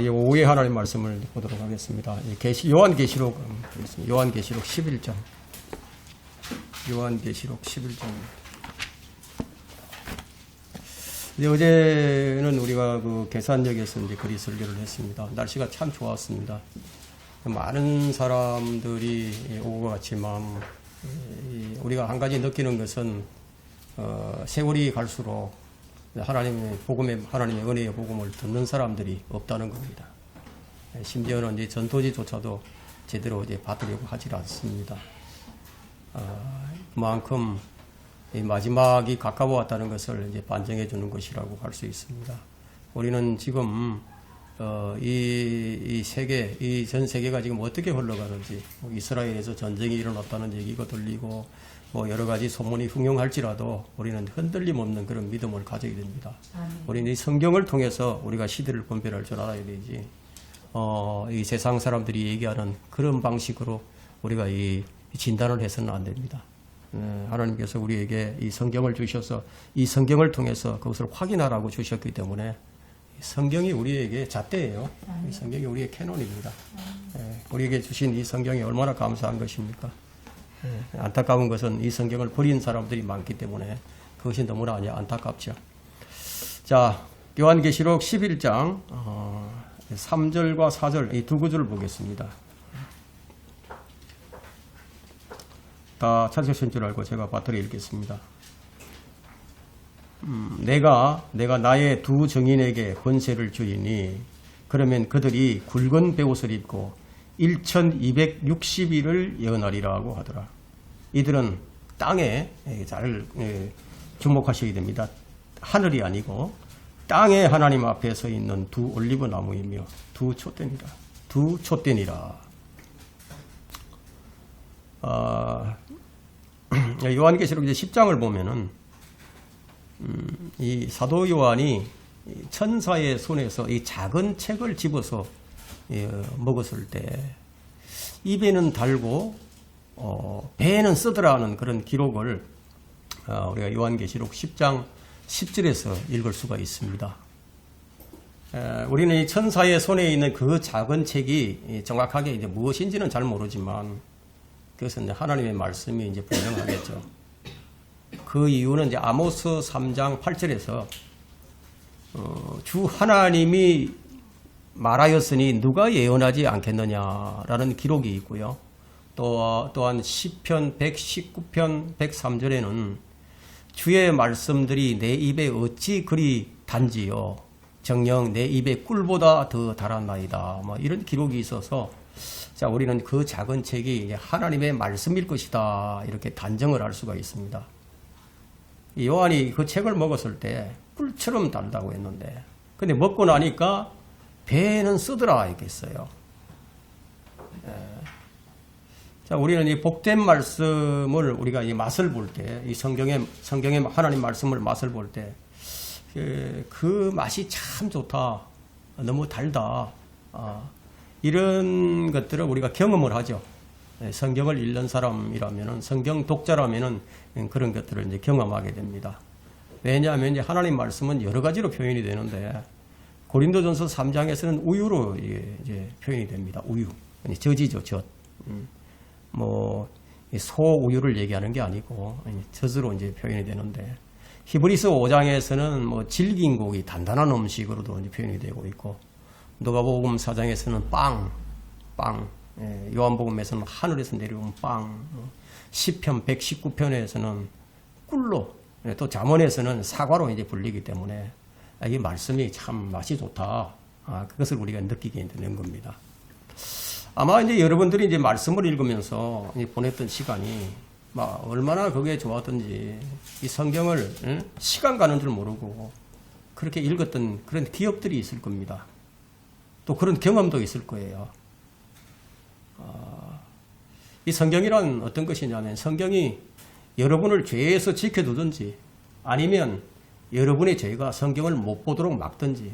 이 오후에 하나님 말씀을 보도록 하겠습니다. 요한계시록 11장. 요한계시록 11장입니다. 어제는 우리가 그 계산역에서 이제 거리 설교를 했습니다. 날씨가 참 좋았습니다. 많은 사람들이 오고 갔지만, 우리가 한 가지 느끼는 것은, 세월이 갈수록 하나님의 은혜의 복음을 듣는 사람들이 없다는 겁니다. 심지어는 이제 전도지조차도 제대로 이제 받으려고 하질 않습니다. 그만큼 이 마지막이 가까워왔다는 것을 이제 반증해 주는 것이라고 할 수 있습니다. 우리는 지금 이 세계, 이 전 세계가 지금 어떻게 흘러가는지, 이스라엘에서 전쟁이 일어났다는 얘기가 들리고 여러 가지 소문이 흥행할지라도 우리는 흔들림 없는 그런 믿음을 가져야 됩니다. 우리는 이 성경을 통해서 우리가 시대를 분별할 줄 알아야 되지. 이 세상 사람들이 얘기하는 그런 방식으로 우리가 이 진단을 해서는 안 됩니다. 하나님께서 우리에게 이 성경을 주셔서 이 성경을 통해서 그것을 확인하라고 주셨기 때문에 성경이 우리에게 잣대예요. 이 성경이 우리의 캐논입니다. 우리에게 주신 이 성경이 얼마나 감사한 것입니까? 안타까운 것은 이 성경을 버린 사람들이 많기 때문에 그것이 너무나 안타깝죠. 자, 요한계시록 11장 3절과 4절 이 두 구절을 보겠습니다. 다 찾으신 줄 알고 제가 받들어 읽겠습니다. 내가 나의 두 증인에게 권세를 주리니 그러면 그들이 굵은 베옷을 입고 1260일을 예언하리라고 하더라. 이들은 땅에 잘 주목하셔야 됩니다. 하늘이 아니고 땅에 하나님 앞에 서 있는 두 올리브 나무이며 두 촛대니라. 요한계시록 이제 10장을 보면은 이 사도 요한이 천사의 손에서 이 작은 책을 집어서 먹었을 때 입에는 달고 배에는 쓰더라 하는 그런 기록을 우리가 요한계시록 10장 10절에서 읽을 수가 있습니다. 우리는 이 천사의 손에 있는 그 작은 책이 정확하게 이제 무엇인지는 잘 모르지만 그것은 이제 하나님의 말씀이 이제 분명하겠죠. 그 이유는 이제 아모스 3장 8절에서 주 하나님이 말하였으니 누가 예언하지 않겠느냐라는 기록이 있고요. 또한 시편 119편 103절에는 주의 말씀들이 내 입에 어찌 그리 단지요 정녕 내 입에 꿀보다 더 달았나이다. 이런 기록이 있어서 자, 우리는 그 작은 책이 하나님의 말씀일 것이다 이렇게 단정을 할 수가 있습니다. 요한이 그 책을 먹었을 때 꿀처럼 달다고 했는데 근데 먹고 나니까 배에는 쓰더라 이렇게 했어요. 자, 우리는 이 복된 말씀을 우리가 이 맛을 볼 때, 이 성경의 하나님 말씀을 맛을 볼 때, 그 맛이 참 좋다, 너무 달다, 이런 것들을 우리가 경험을 하죠. 성경을 읽는 사람이라면은, 성경 독자라면은 그런 것들을 이제 경험하게 됩니다. 왜냐하면 이제 하나님 말씀은 여러 가지로 표현이 되는데, 고린도전서 3장에서는 우유로 이제 표현이 됩니다. 우유. 젖이죠, 젖. 소우유를 얘기하는 게 아니고, 젖으로 이제 표현이 되는데, 히브리서 5장에서는 질긴 고기, 단단한 음식으로도 이제 표현이 되고 있고, 누가복음 4장에서는 빵. 요한복음에서는 하늘에서 내려온 빵. 시편 119편에서는 꿀로, 또 잠언에서는 사과로 이제 불리기 때문에, 이 말씀이 참 맛이 좋다. 그것을 우리가 느끼게 되는 겁니다. 아마 이제 여러분들이 이제 말씀을 읽으면서 보냈던 시간이 얼마나 그게 좋았던지 이 성경을 시간 가는 줄 모르고 그렇게 읽었던 그런 기억들이 있을 겁니다. 또 그런 경험도 있을 거예요. 이 성경이란 어떤 것이냐면 성경이 여러분을 죄에서 지켜두든지 아니면 여러분의 죄가 성경을 못 보도록 막든지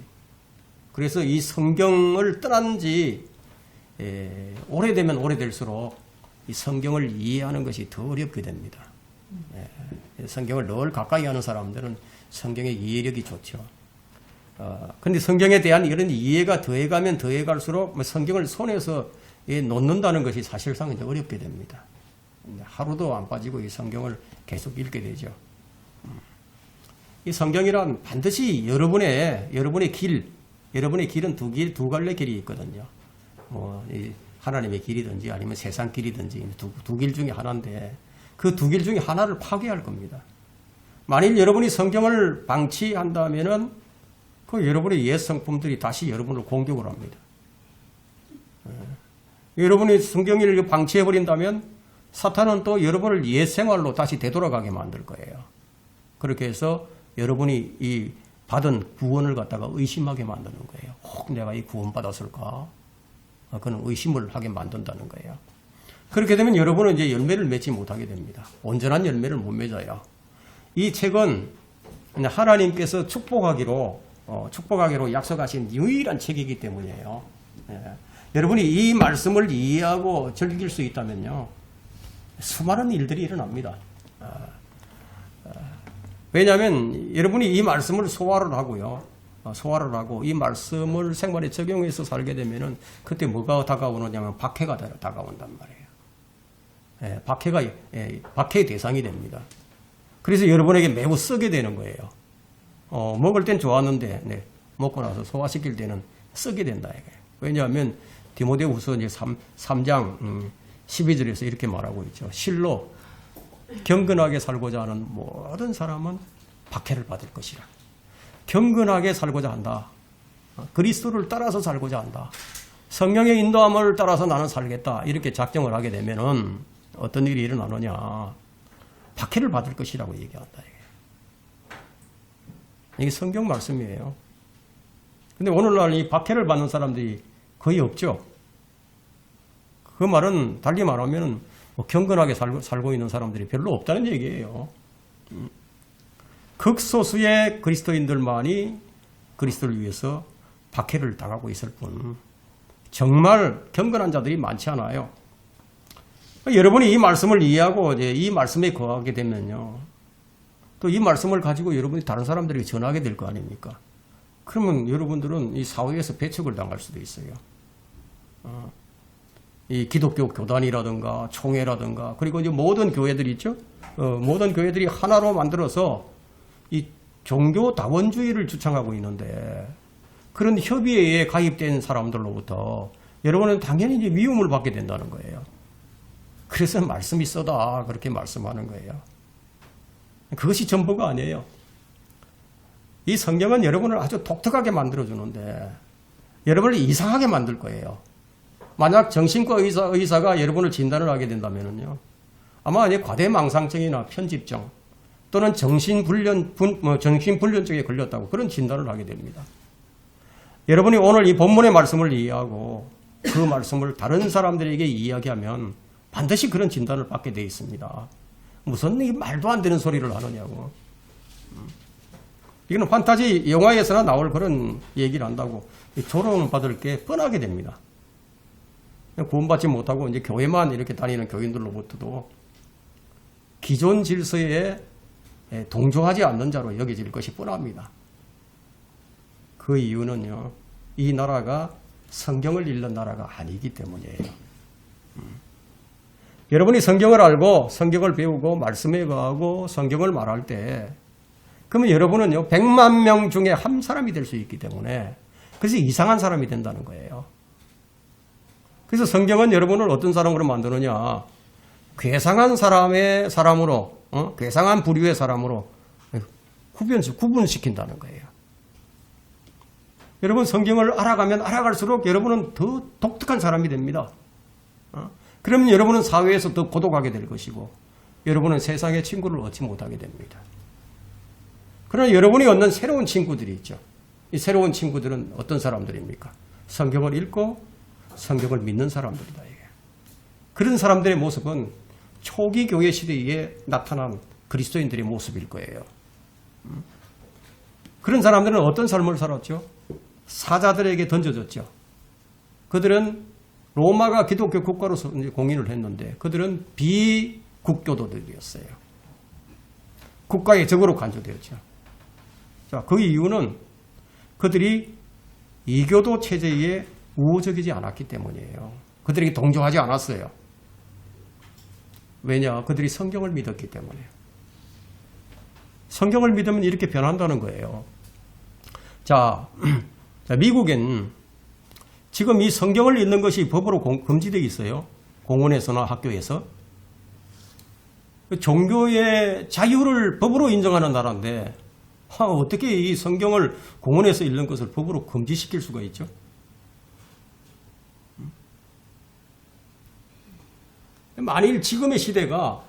그래서 이 성경을 떠난 지 오래되면 오래될수록 이 성경을 이해하는 것이 더 어렵게 됩니다. 성경을 늘 가까이 하는 사람들은 성경의 이해력이 좋죠. 근데 성경에 대한 이런 이해가 더해가면 더해갈수록 뭐 성경을 손에서 놓는다는 것이 사실상 이제 어렵게 됩니다. 하루도 안 빠지고 이 성경을 계속 읽게 되죠. 이 성경이란 반드시 여러분의 길은 두 갈래 길이 있거든요. 이 하나님의 길이든지 아니면 세상 길이든지 두 길 중에 하나인데 그 두 길 중에 하나를 파괴할 겁니다. 만일 여러분이 성경을 방치한다면은 그 여러분의 옛 성품들이 다시 여러분을 공격을 합니다. 여러분이 성경을 방치해버린다면 사탄은 또 여러분을 옛 생활로 다시 되돌아가게 만들 거예요. 그렇게 해서 여러분이 이 받은 구원을 갖다가 의심하게 만드는 거예요. 혹 내가 이 구원 받았을까? 그는 의심을 하게 만든다는 거예요. 그렇게 되면 여러분은 이제 열매를 맺지 못하게 됩니다. 온전한 열매를 못 맺어요. 이 책은 하나님께서 축복하기로 약속하신 유일한 책이기 때문이에요. 여러분이 이 말씀을 이해하고 즐길 수 있다면요, 수많은 일들이 일어납니다. 왜냐하면 여러분이 이 말씀을 소화를 하고 이 말씀을 생활에 적용해서 살게 되면은 그때 뭐가 다가오느냐면 박해가 다가온단 말이에요. 박해의 대상이 됩니다. 그래서 여러분에게 매우 쓰게 되는 거예요. 먹을 땐 좋았는데 먹고 나서 소화시킬 때는 쓰게 된다 이거예요. 왜냐하면 디모데후서 이제 3장 12절에서 이렇게 말하고 있죠. 실로 경건하게 살고자 하는 모든 사람은 박해를 받을 것이라. 경건하게 살고자 한다. 그리스도를 따라서 살고자 한다. 성령의 인도함을 따라서 나는 살겠다. 이렇게 작정을 하게 되면은 어떤 일이 일어나느냐. 박해를 받을 것이라고 얘기한다. 이게 성경 말씀이에요. 근데 오늘날 이 박해를 받는 사람들이 거의 없죠. 그 말은 달리 말하면 경건하게 살고 있는 사람들이 별로 없다는 얘기예요. 극소수의 그리스도인들만이 그리스도를 위해서 박해를 당하고 있을 뿐 정말 경건한 자들이 많지 않아요. 여러분이 이 말씀을 이해하고 이제 이 말씀에 거하게 되면요, 또 이 말씀을 가지고 여러분이 다른 사람들에게 전하게 될 거 아닙니까? 그러면 여러분들은 이 사회에서 배척을 당할 수도 있어요. 이 기독교 교단이라든가 총회라든가 그리고 이제 모든 교회들이 있죠. 모든 교회들이 하나로 만들어서 이 종교 다원주의를 주창하고 있는데 그런 협의회에 가입된 사람들로부터 여러분은 당연히 이제 미움을 받게 된다는 거예요. 그래서 말씀이 쓰다 그렇게 말씀하는 거예요. 그것이 전부가 아니에요. 이 성경은 여러분을 아주 독특하게 만들어주는데 여러분을 이상하게 만들 거예요. 만약 정신과 의사가 여러분을 진단을 하게 된다면요, 아마 과대망상증이나 편집증 또는 정신불련증에 걸렸다고 그런 진단을 하게 됩니다. 여러분이 오늘 이 본문의 말씀을 이해하고 그 말씀을 다른 사람들에게 이야기하면 반드시 그런 진단을 받게 되어 있습니다. 무슨 이 말도 안 되는 소리를 하느냐고. 이거는 판타지 영화에서나 나올 그런 얘기를 한다고 조롱을 받을 게 뻔하게 됩니다. 구원받지 못하고 이제 교회만 이렇게 다니는 교인들로부터도 기존 질서에 동조하지 않는 자로 여겨질 것이 뻔합니다. 그 이유는요, 이 나라가 성경을 읽는 나라가 아니기 때문이에요. 여러분이 성경을 알고 성경을 배우고 말씀에 거하고 성경을 말할 때 그러면 여러분은요 100만 명 중에 한 사람이 될 수 있기 때문에 그래서 이상한 사람이 된다는 거예요. 그래서 성경은 여러분을 어떤 사람으로 만드느냐, 괴상한 사람으로 괴상한 부류의 사람으로 구분시킨다는 거예요. 여러분 성경을 알아가면 알아갈수록 여러분은 더 독특한 사람이 됩니다. 그러면 여러분은 사회에서 더 고독하게 될 것이고 여러분은 세상의 친구를 얻지 못하게 됩니다. 그러나 여러분이 얻는 새로운 친구들이 있죠. 이 새로운 친구들은 어떤 사람들입니까? 성경을 읽고 성경을 믿는 사람들이다. 그런 사람들의 모습은 초기 교회 시대에 나타난 그리스도인들의 모습일 거예요. 그런 사람들은 어떤 삶을 살았죠? 사자들에게 던져졌죠. 그들은 로마가 기독교 국가로서 공인을 했는데 그들은 비국교도들이었어요. 국가의 적으로 간주되었죠. 자, 그 이유는 그들이 이교도 체제에 우호적이지 않았기 때문이에요. 그들에게 동조하지 않았어요. 왜냐? 그들이 성경을 믿었기 때문에. 성경을 믿으면 이렇게 변한다는 거예요. 자, 미국엔 지금 이 성경을 읽는 것이 법으로 금지되어 있어요. 공원에서나 학교에서. 종교의 자유를 법으로 인정하는 나라인데 어떻게 이 성경을 공원에서 읽는 것을 법으로 금지시킬 수가 있죠? 만일 지금의 시대가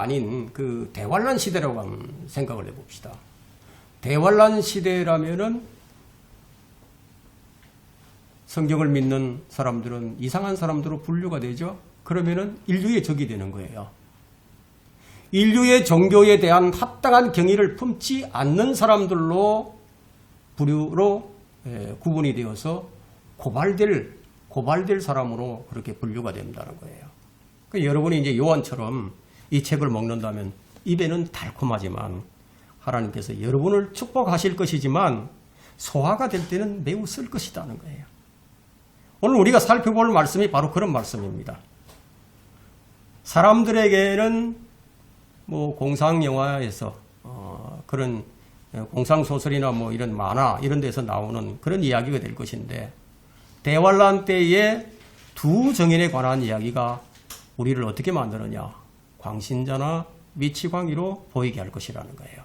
아닌 그 대환란 시대라고 한번 생각을 해봅시다. 대환란 시대라면은 성경을 믿는 사람들은 이상한 사람들로 분류가 되죠. 그러면은 인류의 적이 되는 거예요. 인류의 종교에 대한 합당한 경의를 품지 않는 사람들로 부류로 구분이 되어서 고발될 사람으로 그렇게 분류가 된다는 거예요. 그러니까 여러분이 이제 요한처럼 이 책을 먹는다면 입에는 달콤하지만 하나님께서 여러분을 축복하실 것이지만 소화가 될 때는 매우 쓸 것이라는 거예요. 오늘 우리가 살펴볼 말씀이 바로 그런 말씀입니다. 사람들에게는 뭐 공상 영화에서 그런 공상 소설이나 뭐 이런 만화 이런 데서 나오는 그런 이야기가 될 것인데 대환란 때의 두 정인에 관한 이야기가 우리를 어떻게 만드느냐? 광신자나 미치광이로 보이게 할 것이라는 거예요.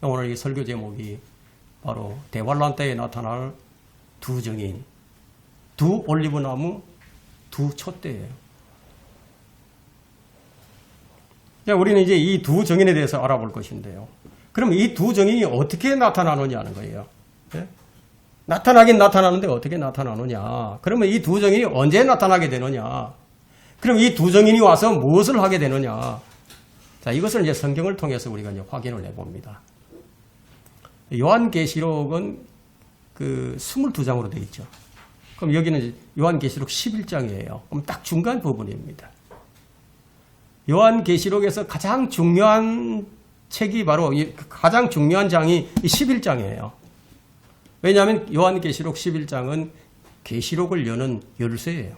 오늘 이 설교 제목이 바로 대환란 때에 나타날 두 정인, 두 올리브나무, 두 촛대예요. 우리는 이제 이 두 정인에 대해서 알아볼 것인데요. 그럼 이 두 정인이 어떻게 나타나느냐는 거예요. 네? 나타나긴 나타나는데 어떻게 나타나느냐. 그러면 이 두 정인이 언제 나타나게 되느냐. 그럼 이 두 정인이 와서 무엇을 하게 되느냐. 자, 이것을 이제 성경을 통해서 우리가 이제 확인을 해봅니다. 요한계시록은 그 22장으로 되어 있죠. 그럼 여기는 요한계시록 11장이에요. 그럼 딱 중간 부분입니다. 요한계시록에서 가장 중요한 책이 바로 가장 중요한 장이 11장이에요. 왜냐하면 요한계시록 11장은 계시록을 여는 열쇠예요.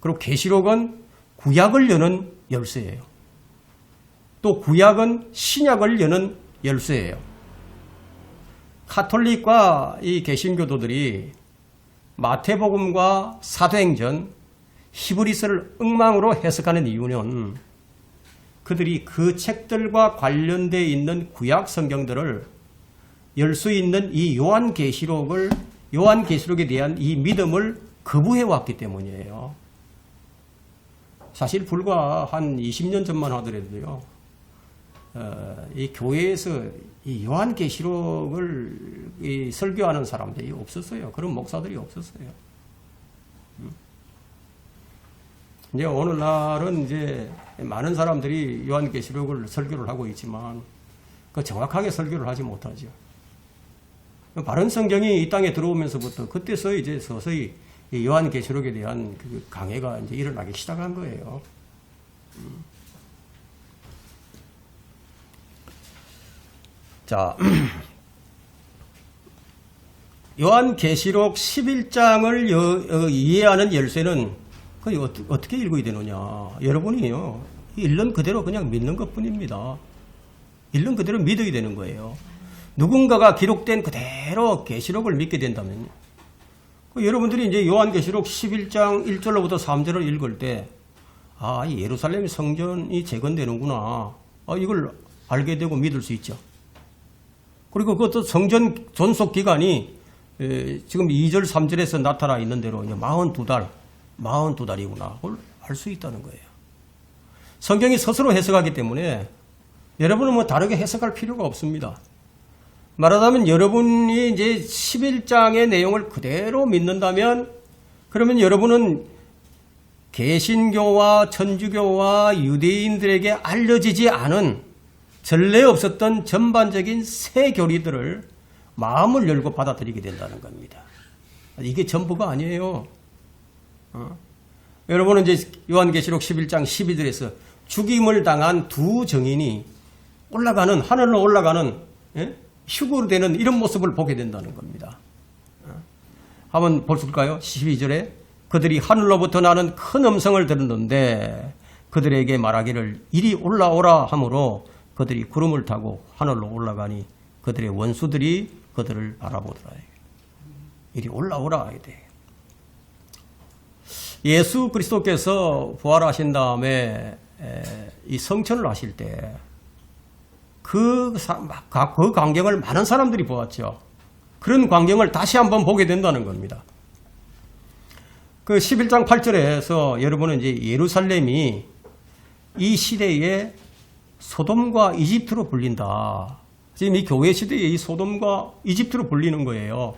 그리고 계시록은 구약을 여는 열쇠예요. 또 구약은 신약을 여는 열쇠예요. 카톨릭과 이 개신교도들이 마태복음과 사도행전, 히브리서를 엉망으로 해석하는 이유는 그들이 그 책들과 관련되어 있는 구약 성경들을 열 수 있는 이 요한계시록에 대한 이 믿음을 거부해 왔기 때문이에요. 사실 불과 한 20년 전만 하더라도요, 이 교회에서 이 요한계시록을 설교하는 사람들이 없었어요. 그런 목사들이 없었어요. 이제 오늘날은 이제 많은 사람들이 요한계시록을 설교를 하고 있지만 그 정확하게 설교를 하지 못하죠. 바른 성경이 이 땅에 들어오면서부터 그때서 이제 서서히 요한계시록에 대한 그 강해가 이제 일어나기 시작한 거예요. 자, 요한계시록 11장을 이해하는 열쇠는 그 어떻게 읽어야 되느냐? 여러분이요, 읽는 그대로 그냥 믿는 것뿐입니다. 읽는 그대로 믿어야 되는 거예요. 누군가가 기록된 그대로 계시록을 믿게 된다면, 여러분들이 이제 요한계시록 11장 1절로부터 3절을 읽을 때, 아, 이 예루살렘 성전이 재건되는구나. 이걸 알게 되고 믿을 수 있죠. 그리고 그것도 성전 존속 기간이 지금 2절, 3절에서 나타나 있는 대로 42달이구나. 그걸 알 수 있다는 거예요. 성경이 스스로 해석하기 때문에 여러분은 뭐 다르게 해석할 필요가 없습니다. 말하자면 여러분이 이제 11장의 내용을 그대로 믿는다면 그러면 여러분은 개신교와 천주교와 유대인들에게 알려지지 않은 전례 없었던 전반적인 새 교리들을 마음을 열고 받아들이게 된다는 겁니다. 이게 전부가 아니에요. 여러분은 이제 요한계시록 11장 12절에서 죽임을 당한 두 정인이 올라가는, 하늘로 올라가는, 예? 휴거로 되는 이런 모습을 보게 된다는 겁니다. 한번 볼까요? 12절에 그들이 하늘로부터 나는 큰 음성을 들었는데 그들에게 말하기를 이리 올라오라 하므로 그들이 구름을 타고 하늘로 올라가니 그들의 원수들이 그들을 바라보더라. 이리 올라오라 해야 돼. 예수 그리스도께서 부활하신 다음에 이 성천을 하실 때 그 광경을 많은 사람들이 보았죠. 그런 광경을 다시 한번 보게 된다는 겁니다. 그 11장 8절에서 여러분은 이제 예루살렘이 이 시대에 소돔과 이집트로 불린다. 지금 이 교회 시대에 이 소돔과 이집트로 불리는 거예요.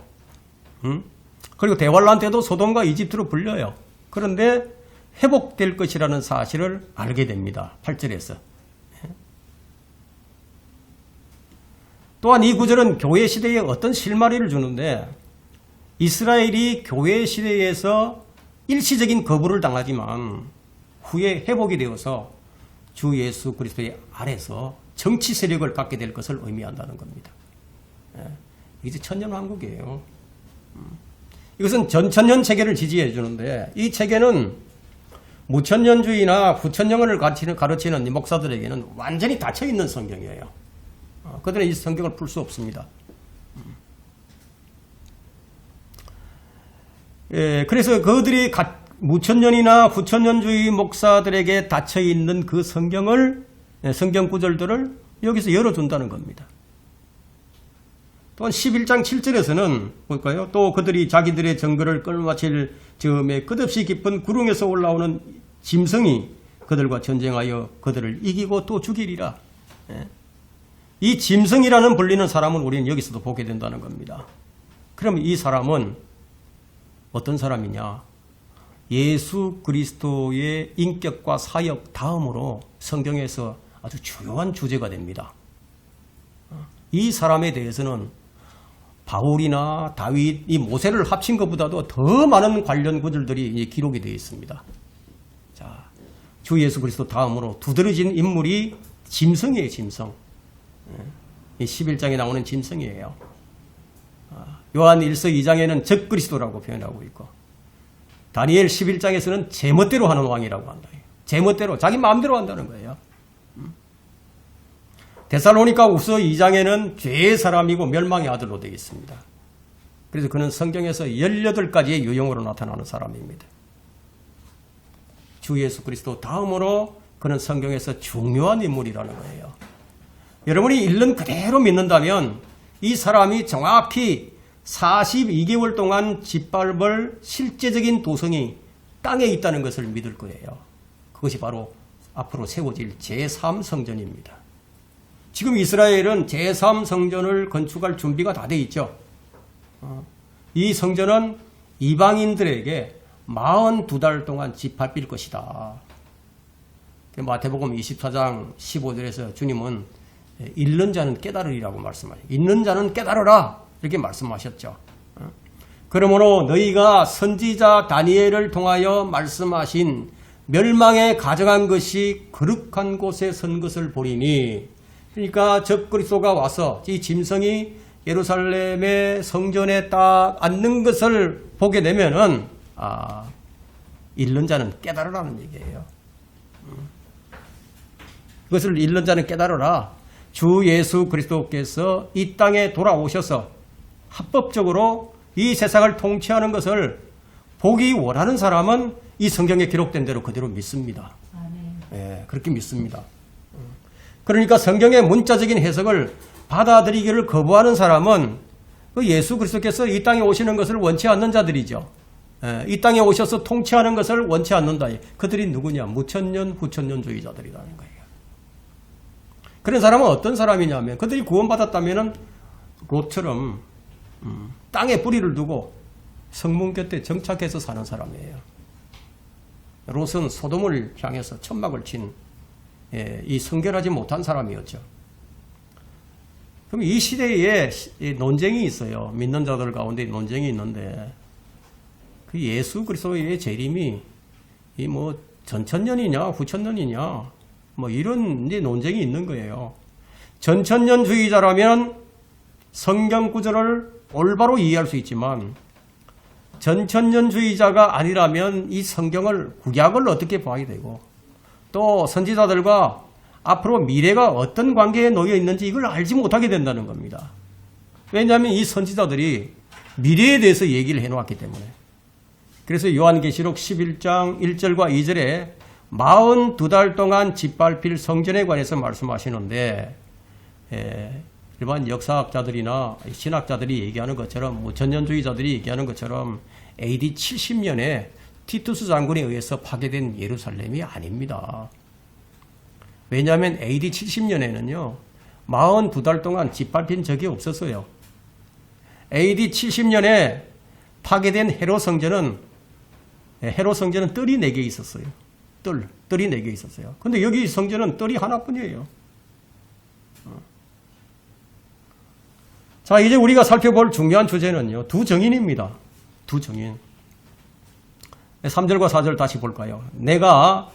그리고 대환란 때도 소돔과 이집트로 불려요. 그런데 회복될 것이라는 사실을 알게 됩니다. 8절에서. 또한 이 구절은 교회 시대에 어떤 실마리를 주는데 이스라엘이 교회 시대에서 일시적인 거부를 당하지만 후에 회복이 되어서 주 예수 그리스도의 아래서 정치 세력을 갖게 될 것을 의미한다는 겁니다. 이제 천년왕국이에요. 이것은 전천년 체계를 지지해 주는데 이 체계는 무천년주의나 후천년을 가르치는 목사들에게는 완전히 닫혀있는 성경이에요. 그들은 이 성경을 풀 수 없습니다. 그래서 그들이 무천년이나 후천년주의 목사들에게 닫혀있는 그 성경을, 성경 구절들을 여기서 열어준다는 겁니다. 또한 11장 7절에서는 볼까요? 또 그들이 자기들의 정거를 끌어마칠 즈음에 끝없이 깊은 구릉에서 올라오는 짐승이 그들과 전쟁하여 그들을 이기고 또 죽이리라. 이 짐승이라는 불리는 사람은 우리는 여기서도 보게 된다는 겁니다. 그럼 이 사람은 어떤 사람이냐? 예수 그리스도의 인격과 사역 다음으로 성경에서 아주 중요한 주제가 됩니다. 이 사람에 대해서는 바울이나 다윗, 이 모세를 합친 것보다도 더 많은 관련 구절들이 기록이 되어 있습니다. 자, 주 예수 그리스도 다음으로 두드러진 인물이 짐승이에요, 짐승. 이 11장에 나오는 짐승이에요. 요한 1서 2장에는 적그리스도라고 표현하고 있고 다니엘 11장에서는 제멋대로 하는 왕이라고 한다. 제멋대로 자기 마음대로 한다는 거예요. 데살로니가 우서 2장에는 죄의 사람이고 멸망의 아들로 되어 있습니다. 그래서 그는 성경에서 18가지의 유형으로 나타나는 사람입니다. 주 예수 그리스도 다음으로 그는 성경에서 중요한 인물이라는 거예요. 여러분이 읽는 그대로 믿는다면 이 사람이 정확히 42개월 동안 짓밟을 실제적인 도성이 땅에 있다는 것을 믿을 거예요. 그것이 바로 앞으로 세워질 제3성전입니다. 지금 이스라엘은 제3성전을 건축할 준비가 다 돼 있죠. 이 성전은 이방인들에게 42달 동안 짓밟힐 것이다. 마태복음 24장 15절에서 주님은 읽는 자는 깨달으리라고 말씀하셨죠. 읽는 자는 깨달으라 이렇게 말씀하셨죠. 그러므로 너희가 선지자 다니엘을 통하여 말씀하신 멸망에 가져간 것이 거룩한 곳에 선 것을 보리니, 그러니까 적그리스도가 와서 이 짐승이 예루살렘의 성전에 딱 앉는 것을 보게 되면은 읽는 자는 깨달으라는 얘기예요. 그것을 읽는 자는 깨달으라. 주 예수 그리스도께서 이 땅에 돌아오셔서 합법적으로 이 세상을 통치하는 것을 보기 원하는 사람은 이 성경에 기록된 대로 그대로 믿습니다. 예, 그렇게 믿습니다. 그러니까 성경의 문자적인 해석을 받아들이기를 거부하는 사람은 그 예수 그리스도께서 이 땅에 오시는 것을 원치 않는 자들이죠. 예, 이 땅에 오셔서 통치하는 것을 원치 않는다. 그들이 누구냐? 무천년, 후천년주의자들이라는 거예요. 그런 사람은 어떤 사람이냐면 그들이 구원받았다면 롯처럼 땅에 뿌리를 두고 성문 곁에 정착해서 사는 사람이에요. 롯은 소돔을 향해서 천막을 친 이 성결하지 못한 사람이었죠. 그럼 이 시대에 논쟁이 있어요. 믿는 자들 가운데 논쟁이 있는데 그 예수 그리스도의 재림이 이 전천년이냐 후천년이냐 이런 이제 논쟁이 있는 거예요. 전천년주의자라면 성경 구절을 올바로 이해할 수 있지만 전천년주의자가 아니라면 이 성경을 구약을 어떻게 봐야 되고 또 선지자들과 앞으로 미래가 어떤 관계에 놓여 있는지 이걸 알지 못하게 된다는 겁니다. 왜냐하면 이 선지자들이 미래에 대해서 얘기를 해놓았기 때문에. 그래서 요한계시록 11장 1절과 2절에 42달 동안 짓밟힐 성전에 관해서 말씀하시는데 일반 역사학자들이나 신학자들이 얘기하는 것처럼 전년주의자들이 얘기하는 것처럼 AD 70년에 티투스 장군에 의해서 파괴된 예루살렘이 아닙니다. 왜냐하면 AD 70년에는요 42달 동안 짓밟힌 적이 없었어요. AD 70년에 파괴된 헤롯 성전은 뜰이 4개 있었어요. 뜰이 4개 있었어요. 근데 여기 성전은 뜰이 하나뿐이에요. 자, 이제 우리가 살펴볼 중요한 주제는요. 두 정인입니다. 두 정인. 3절과 4절 다시 볼까요? 내가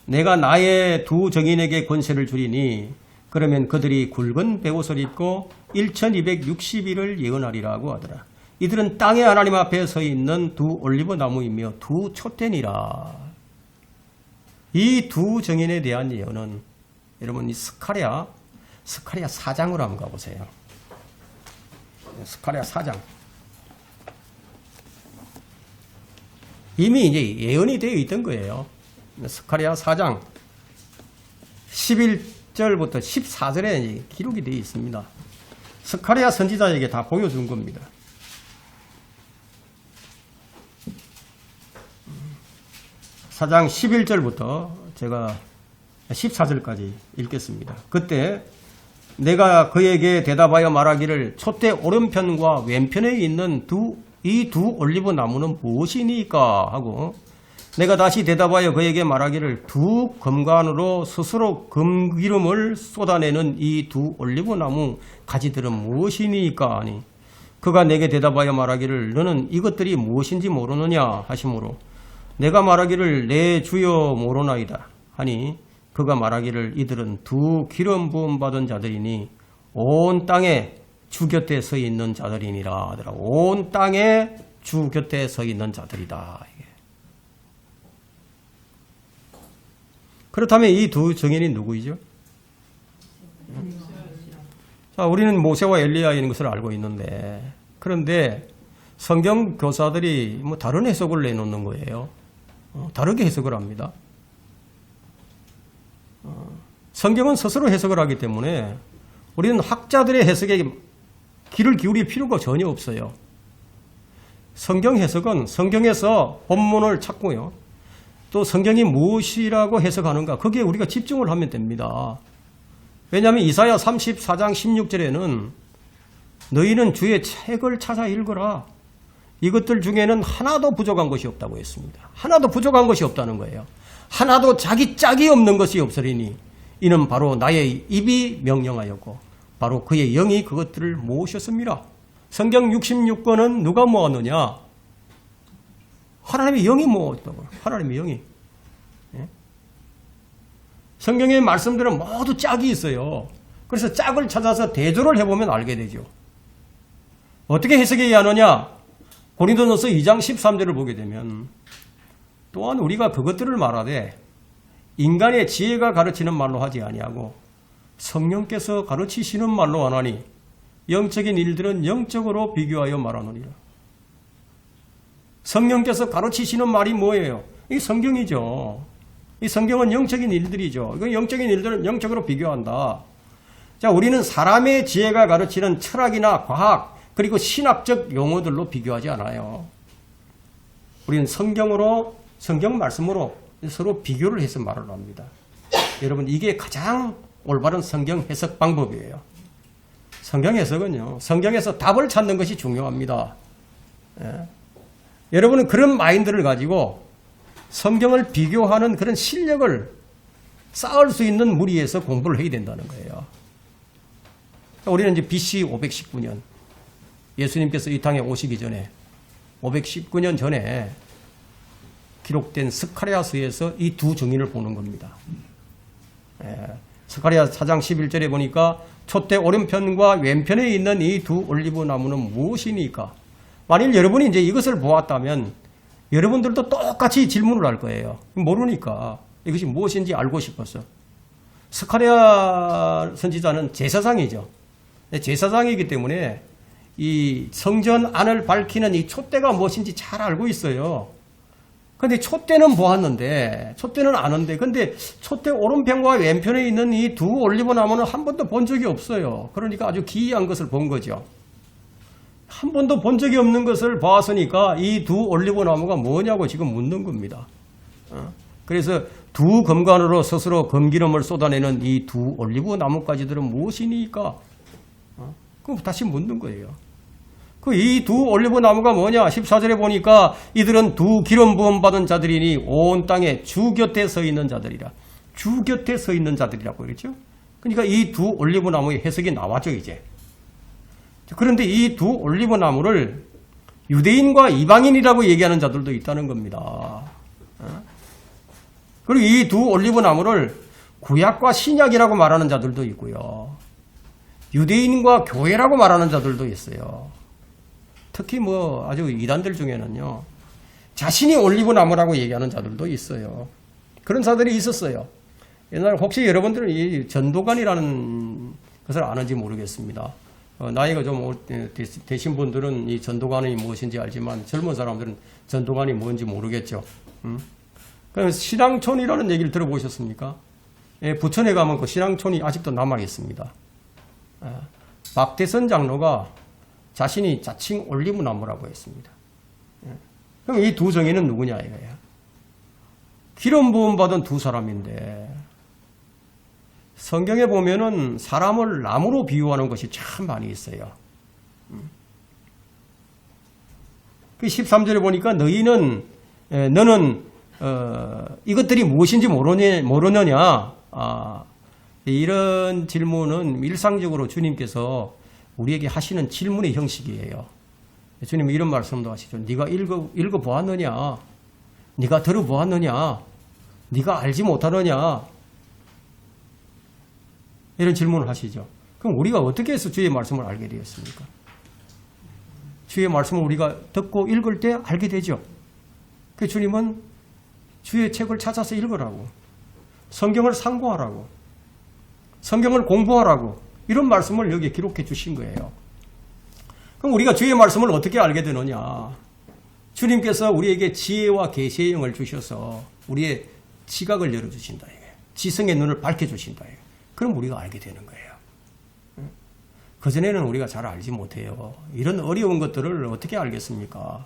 나의 두 정인에게 권세를 주리니 그러면 그들이 굵은 베옷을 입고 1260일을 예언하리라고 하더라. 이들은 땅의 하나님 앞에 서 있는 두 올리브 나무이며 두 촛대니라. 이 두 정인에 대한 예언은 여러분 이 스가랴 4장으로 한번 가보세요. 스가랴 4장. 이미 이제 예언이 되어 있던 거예요. 스가랴 4장 11절부터 14절에 기록이 되어 있습니다. 스가랴 선지자에게 다 보여준 겁니다. 4장 11절부터 제가 14절까지 읽겠습니다. 그때 내가 그에게 대답하여 말하기를 촛대 오른편과 왼편에 있는 이 두 올리브 나무는 무엇이니까 하고 내가 다시 대답하여 그에게 말하기를 두 금관으로 스스로 금기름을 쏟아내는 이 두 올리브 나무 가지들은 무엇이니까 하니 그가 내게 대답하여 말하기를 너는 이것들이 무엇인지 모르느냐 하시므로 내가 말하기를 내 주여 모르나이다 하니 그가 말하기를 이들은 두 기름 부음 받은 자들이니 온 땅에 주 곁에 서 있는 자들이니라 하더라. 온 땅에 주 곁에 서 있는 자들이다. 그렇다면 이 두 정인이 누구이죠? 자, 우리는 모세와 엘리야인 것을 알고 있는데 그런데 성경 교사들이 다른 해석을 내놓는 거예요. 다르게 해석을 합니다. 성경은 스스로 해석을 하기 때문에 우리는 학자들의 해석에 귀를 기울일 필요가 전혀 없어요. 성경 해석은 성경에서 본문을 찾고요. 또 성경이 무엇이라고 해석하는가 거기에 우리가 집중을 하면 됩니다. 왜냐하면 이사야 34장 16절에는 너희는 주의 책을 찾아 읽어라. 이것들 중에는 하나도 부족한 것이 없다고 했습니다. 하나도 부족한 것이 없다는 거예요. 하나도 자기 짝이 없는 것이 없으리니 이는 바로 나의 입이 명령하였고 바로 그의 영이 그것들을 모으셨습니다. 성경 66권은 누가 모았느냐? 하나님의 영이 모았다고. 하나님의 영이. 성경의 말씀들은 모두 짝이 있어요. 그래서 짝을 찾아서 대조를 해보면 알게 되죠. 어떻게 해석해야 하느냐? 고린도전서 2장 13절을 보게 되면 또한 우리가 그것들을 말하되 인간의 지혜가 가르치는 말로 하지 아니하고 성령께서 가르치시는 말로 하나니 영적인 일들은 영적으로 비교하여 말하느니라. 성령께서 가르치시는 말이 뭐예요? 이 성경이죠. 이 성경은 영적인 일들이죠. 그 영적인 일들은 영적으로 비교한다. 자, 우리는 사람의 지혜가 가르치는 철학이나 과학 그리고 신학적 용어들로 비교하지 않아요. 우리는 성경 말씀으로 서로 비교를 해서 말을 합니다. 여러분 이게 가장 올바른 성경 해석 방법이에요. 성경 해석은요. 성경에서 답을 찾는 것이 중요합니다. 여러분은 그런 마인드를 가지고 성경을 비교하는 그런 실력을 쌓을 수 있는 무리에서 공부를 해야 된다는 거예요. 우리는 이제 BC 519년 예수님께서 이 땅에 오시기 전에 519년 전에 기록된 스가랴서에서 이 두 정인을 보는 겁니다. 스가랴 4장 11절에 보니까 촛대 오른편과 왼편에 있는 이 두 올리브 나무는 무엇이니까? 만일 여러분이 이제 이것을 보았다면 여러분들도 똑같이 질문을 할 거예요. 모르니까 이것이 무엇인지 알고 싶어서. 스가랴 선지자는 제사장이죠. 제사장이기 때문에 이 성전 안을 밝히는 이 촛대가 무엇인지 잘 알고 있어요. 근데 촛대는 보았는데, 촛대는 아는데, 근데 촛대 오른편과 왼편에 있는 이 두 올리브 나무는 한 번도 본 적이 없어요. 그러니까 아주 기이한 것을 본 거죠. 한 번도 본 적이 없는 것을 봤으니까 이 두 올리브 나무가 뭐냐고 지금 묻는 겁니다. 그래서 두 검관으로 스스로 검기름을 쏟아내는 이 두 올리브 나무가지들은 무엇이니까? 그럼 다시 묻는 거예요. 이 두 올리브 나무가 뭐냐? 14절에 보니까 이들은 두 기름 부음 받은 자들이니 온 땅에 주 곁에 서 있는 자들이라. 주 곁에 서 있는 자들이라고 그랬죠? 그러니까 이 두 올리브 나무의 해석이 나왔죠, 이제. 그런데 이 두 올리브 나무를 유대인과 이방인이라고 얘기하는 자들도 있다는 겁니다. 그리고 이 두 올리브 나무를 구약과 신약이라고 말하는 자들도 있고요. 유대인과 교회라고 말하는 자들도 있어요. 특히 뭐 아주 이단들 중에는요, 자신이 올리브 나무라고 얘기하는 자들도 있어요. 그런 자들이 있었어요. 옛날 혹시 여러분들은 이 전도관이라는 것을 아는지 모르겠습니다. 나이가 좀 되신 분들은 이 전도관이 무엇인지 알지만 젊은 사람들은 전도관이 뭔지 모르겠죠. 그럼 신앙촌이라는 얘기를 들어보셨습니까? 예, 부천에 가면 그 신앙촌이 아직도 남아 있습니다. 박대선 장로가 자신이 자칭 올리브 나무라고 했습니다. 그럼 이 두 정의는 누구냐 이거야. 기름 부음 받은 두 사람인데 성경에 보면은 사람을 나무로 비유하는 것이 참 많이 있어요. 그 13절에 보니까 너는 이것들이 무엇인지 모르느냐. 이런 질문은 일상적으로 주님께서 우리에게 하시는 질문의 형식이에요. 주님은 이런 말씀도 하시죠. 네가 읽어보았느냐? 네가 들어보았느냐? 네가 알지 못하느냐? 이런 질문을 하시죠. 그럼 우리가 어떻게 해서 주의 말씀을 알게 되었습니까? 주의 말씀을 우리가 듣고 읽을 때 알게 되죠. 그 주님은 주의 책을 찾아서 읽으라고, 성경을 상고하라고, 성경을 공부하라고 이런 말씀을 여기에 기록해 주신 거예요. 그럼 우리가 주의 말씀을 어떻게 알게 되느냐? 주님께서 우리에게 지혜와 계시의 영을 주셔서 우리의 지각을 열어주신다. 지성의 눈을 밝혀주신다. 그럼 우리가 알게 되는 거예요. 그전에는 우리가 잘 알지 못해요. 이런 어려운 것들을 어떻게 알겠습니까?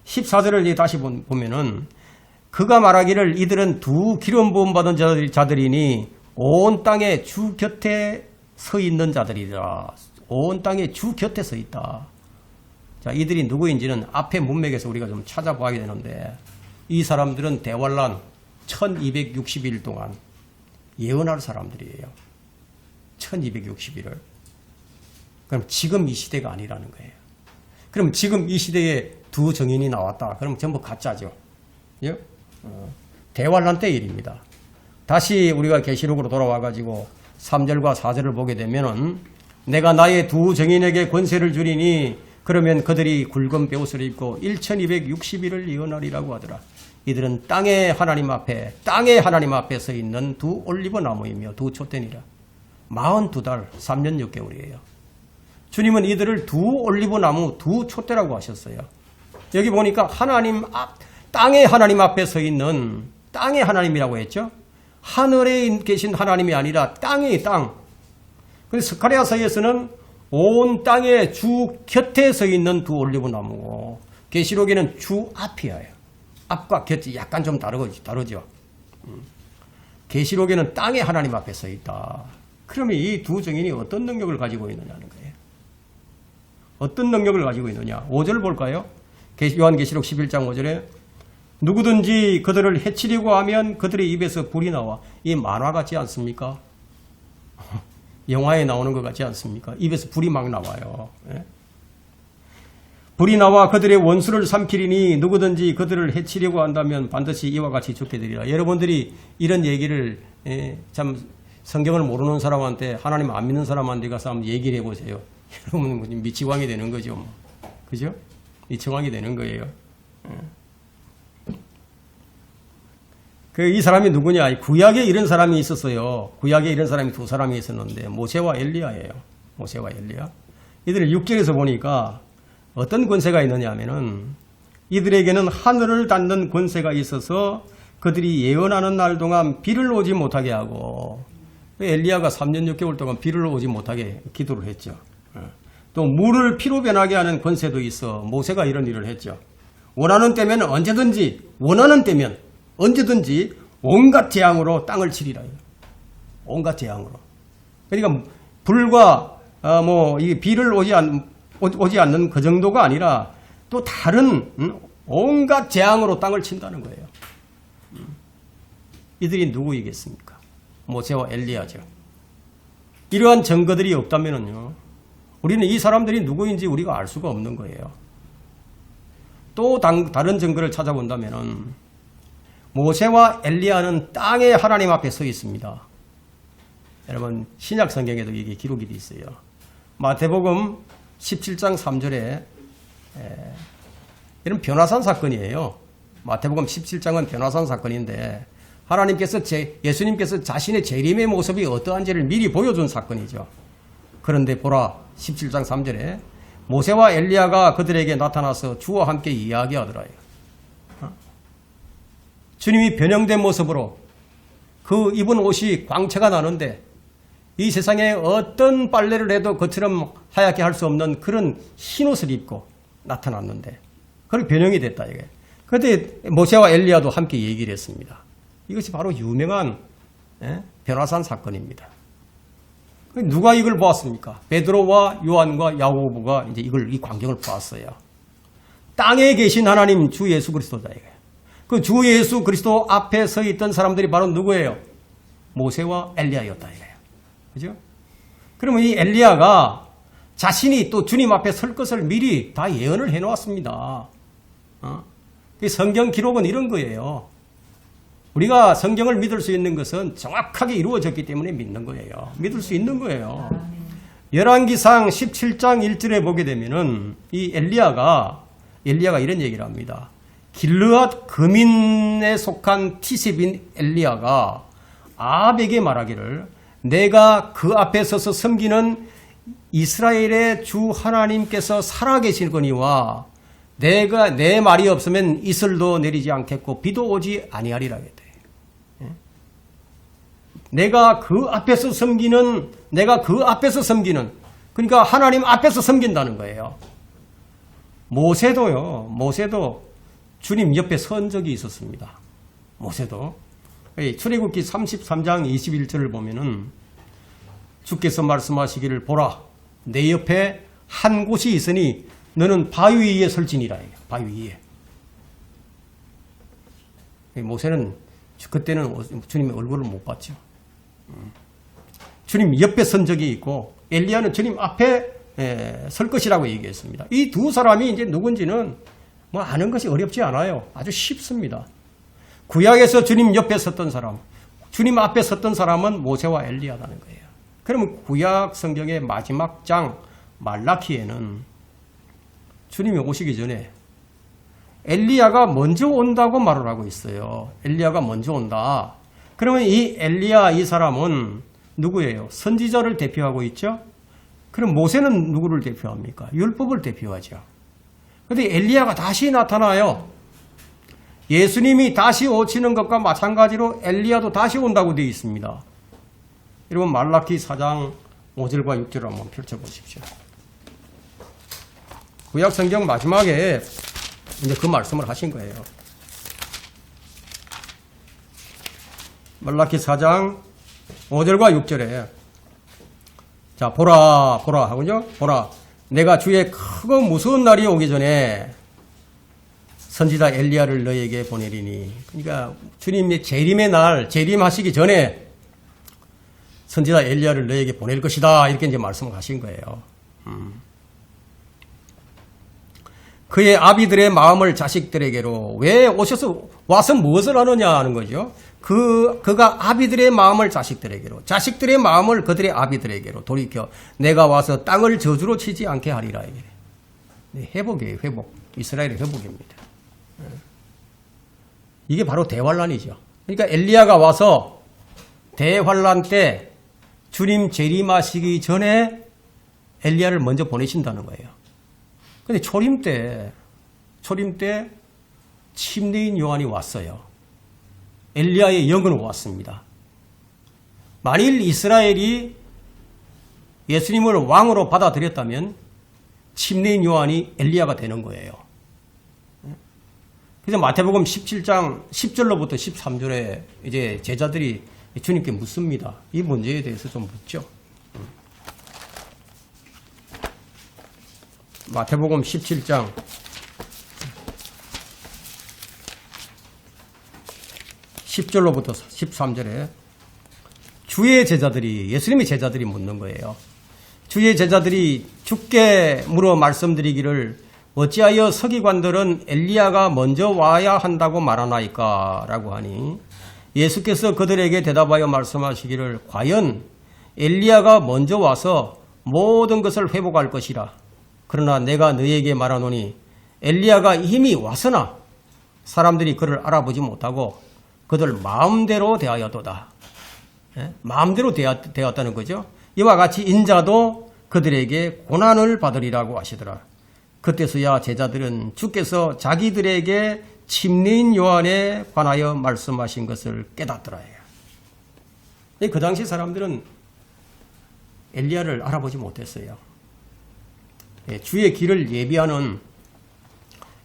14절을 다시 보면은 그가 말하기를 이들은 두 기름 부음 받은 자들이니 온 땅에 주 곁에 서 있는 자들이라. 온 땅에 주 곁에 서 있다. 자, 이들이 누구인지는 앞에 문맥에서 우리가 좀 찾아봐야 되는데 이 사람들은 대환란 1260일 동안 예언할 사람들이에요. 1260일을. 그럼 지금 이 시대가 아니라는 거예요. 그럼 지금 이 시대에 두 정인이 나왔다. 그럼 전부 가짜죠. 예? 대환란 때 일입니다. 다시 우리가 계시록으로 돌아와가지고 3절과 4절을 보게 되면은 내가 나의 두 정인에게 권세를 주리니 그러면 그들이 굵은 베옷을 입고 1260일을 예언하리라고 하더라. 이들은 땅의 하나님 앞에 서 있는 두 올리브 나무이며 두 촛대니라. 42달 3년 6개월이에요. 주님은 이들을 두 올리브 나무 두 촛대라고 하셨어요. 여기 보니까 땅의 하나님 앞에 서 있는 땅의 하나님이라고 했죠. 하늘에 계신 하나님이 아니라 땅의 땅. 그래서 스가랴서에서는 온 땅의 주 곁에 서 있는 두 올리브 나무고 계시록에는 주 앞이에요. 앞과 곁이 약간 좀 다르죠. 계시록에는 땅의 하나님 앞에 서 있다. 그러면 이 두 정인이 어떤 능력을 가지고 있느냐는 거예요. 어떤 능력을 가지고 있느냐. 5절 볼까요? 요한계시록 11장 5절에 누구든지 그들을 해치려고 하면 그들의 입에서 불이 나와. 이 만화 같지 않습니까? 영화에 나오는 것 같지 않습니까? 입에서 불이 막 나와요. 예? 불이 나와 그들의 원수를 삼키리니 누구든지 그들을 해치려고 한다면 반드시 이와 같이 죽게 되리라. 여러분들이 이런 얘기를 참 성경을 모르는 사람한테, 하나님 안 믿는 사람한테 가서 한번 얘기를 해보세요. 여러분은 미치광이 되는 거죠. 뭐. 그죠? 미치광이 되는 거예요. 이 사람이 누구냐? 구약에 이런 사람이 있었어요. 구약에 이런 사람이 두 사람이 있었는데, 모세와 엘리야예요. 모세와 엘리야. 이들을 6절에서 보니까 어떤 권세가 있느냐 하면은, 이들에게는 하늘을 닫는 권세가 있어서 그들이 예언하는 날 동안 비를 오지 못하게 하고, 엘리야가 3년 6개월 동안 비를 오지 못하게 기도를 했죠. 또 물을 피로 변하게 하는 권세도 있어 모세가 이런 일을 했죠. 원하는 때면 언제든지, 원하는 때면 언제든지 온갖 재앙으로 땅을 치리라. 온갖 재앙으로. 그러니까 불과 이 비를 오지 않는 그 정도가 아니라 또 다른 온갖 재앙으로 땅을 친다는 거예요. 이들이 누구이겠습니까? 모세와 엘리야죠. 이러한 증거들이 없다면요, 우리는 이 사람들이 누구인지 우리가 알 수가 없는 거예요. 또 다른 증거를 찾아본다면은 모세와 엘리야는 땅에 하나님 앞에 서 있습니다. 여러분 신약 성경에도 이게 기록이 돼 있어요. 마태복음 17장 3절에 이런 변화산 사건이에요. 마태복음 17장은 변화산 사건인데 하나님께서 예수님께서 자신의 재림의 모습이 어떠한지를 미리 보여준 사건이죠. 그런데 보라 17장 3절에 모세와 엘리야가 그들에게 나타나서 주와 함께 이야기하더라. 주님이 변형된 모습으로 그 입은 옷이 광채가 나는데 이 세상에 어떤 빨래를 해도 그처럼 하얗게 할 수 없는 그런 흰 옷을 입고 나타났는데 그렇게 변형이 됐다. 이게. 그런데 모세와 엘리야도 함께 얘기를 했습니다. 이것이 바로 유명한 변화산 사건입니다. 누가 이걸 보았습니까? 베드로와 요한과 야고보가 이제 이 광경을 보았어요. 땅에 계신 하나님 주 예수 그리스도다. 그 주 예수 그리스도 앞에 서 있던 사람들이 바로 누구예요? 모세와 엘리야였다. 그죠? 그러면 이 엘리야가 자신이 또 주님 앞에 설 것을 미리 다 예언을 해 놓았습니다. 성경 기록은 이런 거예요. 우리가 성경을 믿을 수 있는 것은 정확하게 이루어졌기 때문에 믿는 거예요. 믿을 수 있는 거예요. 열왕기상 17장 1절에 보게 되면은 이 엘리야가 이런 얘기를 합니다. 길르앗 거민에 속한 티십인 엘리야가 아합에게 말하기를 내가 그 앞에 서서 섬기는 이스라엘의 주 하나님께서 살아계시거니와 내가 내 말이 없으면 이슬도 내리지 않겠고 비도 오지 아니하리라 했대. 내가 그 앞에서 섬기는 그러니까 하나님 앞에서 섬긴다는 거예요. 모세도 주님 옆에 선 적이 있었습니다. 모세도 출애굽기 33장 21절을 보면은 주께서 말씀하시기를 보라 내 옆에 한 곳이 있으니 너는 바위 위에 설지니라. 바위 위에. 모세는 그때는 주님의 얼굴을 못 봤죠. 주님 옆에 선 적이 있고 엘리야는 주님 앞에 설 것이라고 얘기했습니다. 이 두 사람이 이제 누군지는 뭐 아는 것이 어렵지 않아요. 아주 쉽습니다. 구약에서 주님 옆에 섰던 사람, 주님 앞에 섰던 사람은 모세와 엘리야라는 거예요. 그러면 구약 성경의 마지막 장 말라키에는 주님이 오시기 전에 엘리야가 먼저 온다고 말을 하고 있어요. 엘리야가 먼저 온다. 그러면 이 엘리야 이 사람은 누구예요? 선지자를 대표하고 있죠. 그럼 모세는 누구를 대표합니까? 율법을 대표하죠. 그런데 엘리야가 다시 나타나요. 예수님이 다시 오시는 것과 마찬가지로 엘리야도 다시 온다고 되어 있습니다. 여러분 말라키 4장 5절과 6절을 한번 펼쳐보십시오. 구약 성경 마지막에 이제 그 말씀을 하신 거예요. 말라키 4장 5절과 6절에 자 보라 하군요. 보라 내가 주의 크고 무서운 날이 오기 전에 선지자 엘리야를 너에게 보내리니 그러니까 주님의 재림의 날 재림하시기 전에 선지자 엘리야를 너에게 보낼 것이다 이렇게 이제 말씀을 하신 거예요. 그의 아비들의 마음을 자식들에게로. 왜 오셔서 와서 무엇을 하느냐 하는 거죠. 그가 아비들의 마음을 자식들에게로, 자식들의 마음을 그들의 아비들에게로 돌이켜 내가 와서 땅을 저주로 치지 않게 하리라. 네, 회복이에요. 회복. 이스라엘의 회복입니다. 이게 바로 대환란이죠. 그러니까 엘리야가 와서 대환란 때 주님 재림하시기 전에 엘리야를 먼저 보내신다는 거예요. 근데 초림 때 침례인 요한이 왔어요. 엘리야의 영은 왔습니다. 만일 이스라엘이 예수님을 왕으로 받아들였다면 침례인 요한이 엘리야가 되는 거예요. 그래서 마태복음 17장 10절로부터 13절에 이제 제자들이 주님께 묻습니다. 이 문제에 대해서 좀 묻죠. 마태복음 17장 10절로부터 13절에 주의 제자들이, 예수님의 제자들이 묻는 거예요. 주의 제자들이 주께 물어 말씀드리기를 어찌하여 서기관들은 엘리야가 먼저 와야 한다고 말하나이까? 라고 하니 예수께서 그들에게 대답하여 말씀하시기를 과연 엘리야가 먼저 와서 모든 것을 회복할 것이라. 그러나 내가 너희에게 말하노니 엘리야가 이미 왔으나 사람들이 그를 알아보지 못하고 그들 마음대로 대하였도다. 마음대로 되었다는 거죠. 이와 같이 인자도 그들에게 고난을 받으리라고 하시더라. 그때서야 제자들은 주께서 자기들에게 침례인 요한에 관하여 말씀하신 것을 깨닫더라. 그 당시 사람들은 엘리야를 알아보지 못했어요. 주의 길을 예비하는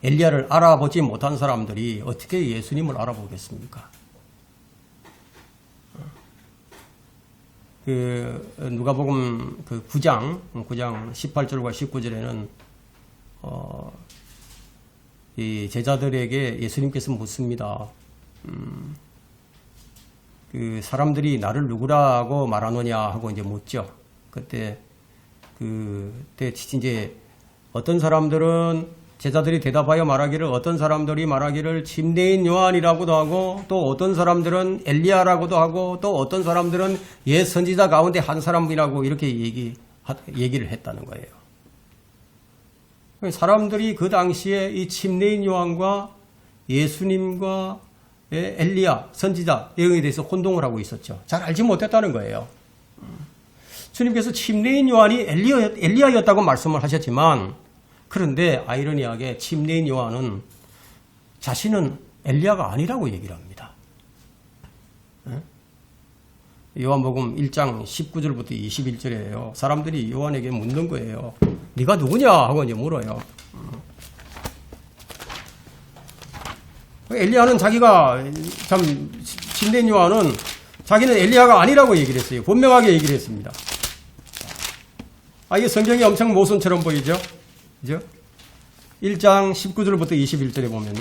엘리야를 알아보지 못한 사람들이 어떻게 예수님을 알아보겠습니까? 누가복음 9장 18절과 19절에는 이 제자들에게 예수님께서 묻습니다. 그 사람들이 나를 누구라고 말하느냐 하고 이제 묻죠. 그때 이제 어떤 사람들은 제자들이 대답하여 말하기를, 어떤 사람들이 말하기를 침례인 요한이라고도 하고, 또 어떤 사람들은 엘리야라고도 하고, 또 어떤 사람들은 옛 선지자 가운데 한 사람이라고 이렇게 얘기를 했다는 거예요. 사람들이 그 당시에 이 침례인 요한과 예수님과 엘리야, 선지자 내용에 대해서 혼동을 하고 있었죠. 잘 알지 못했다는 거예요. 주님께서 침례인 요한이 엘리야였다고 말씀을 하셨지만, 그런데 아이러니하게 침례인 요한은 자신은 엘리야가 아니라고 얘기를 합니다. 요한복음 1장 19절부터 21절이에요. 사람들이 요한에게 묻는 거예요. 네가 누구냐 하고 이제 물어요. 엘리야는 자기가 침례인 요한은 자기는 엘리야가 아니라고 얘기를 했어요. 분명하게 얘기를 했습니다. 이게 성경이 엄청 모순처럼 보이죠? 그죠? 1장 19절부터 21절에 보면요.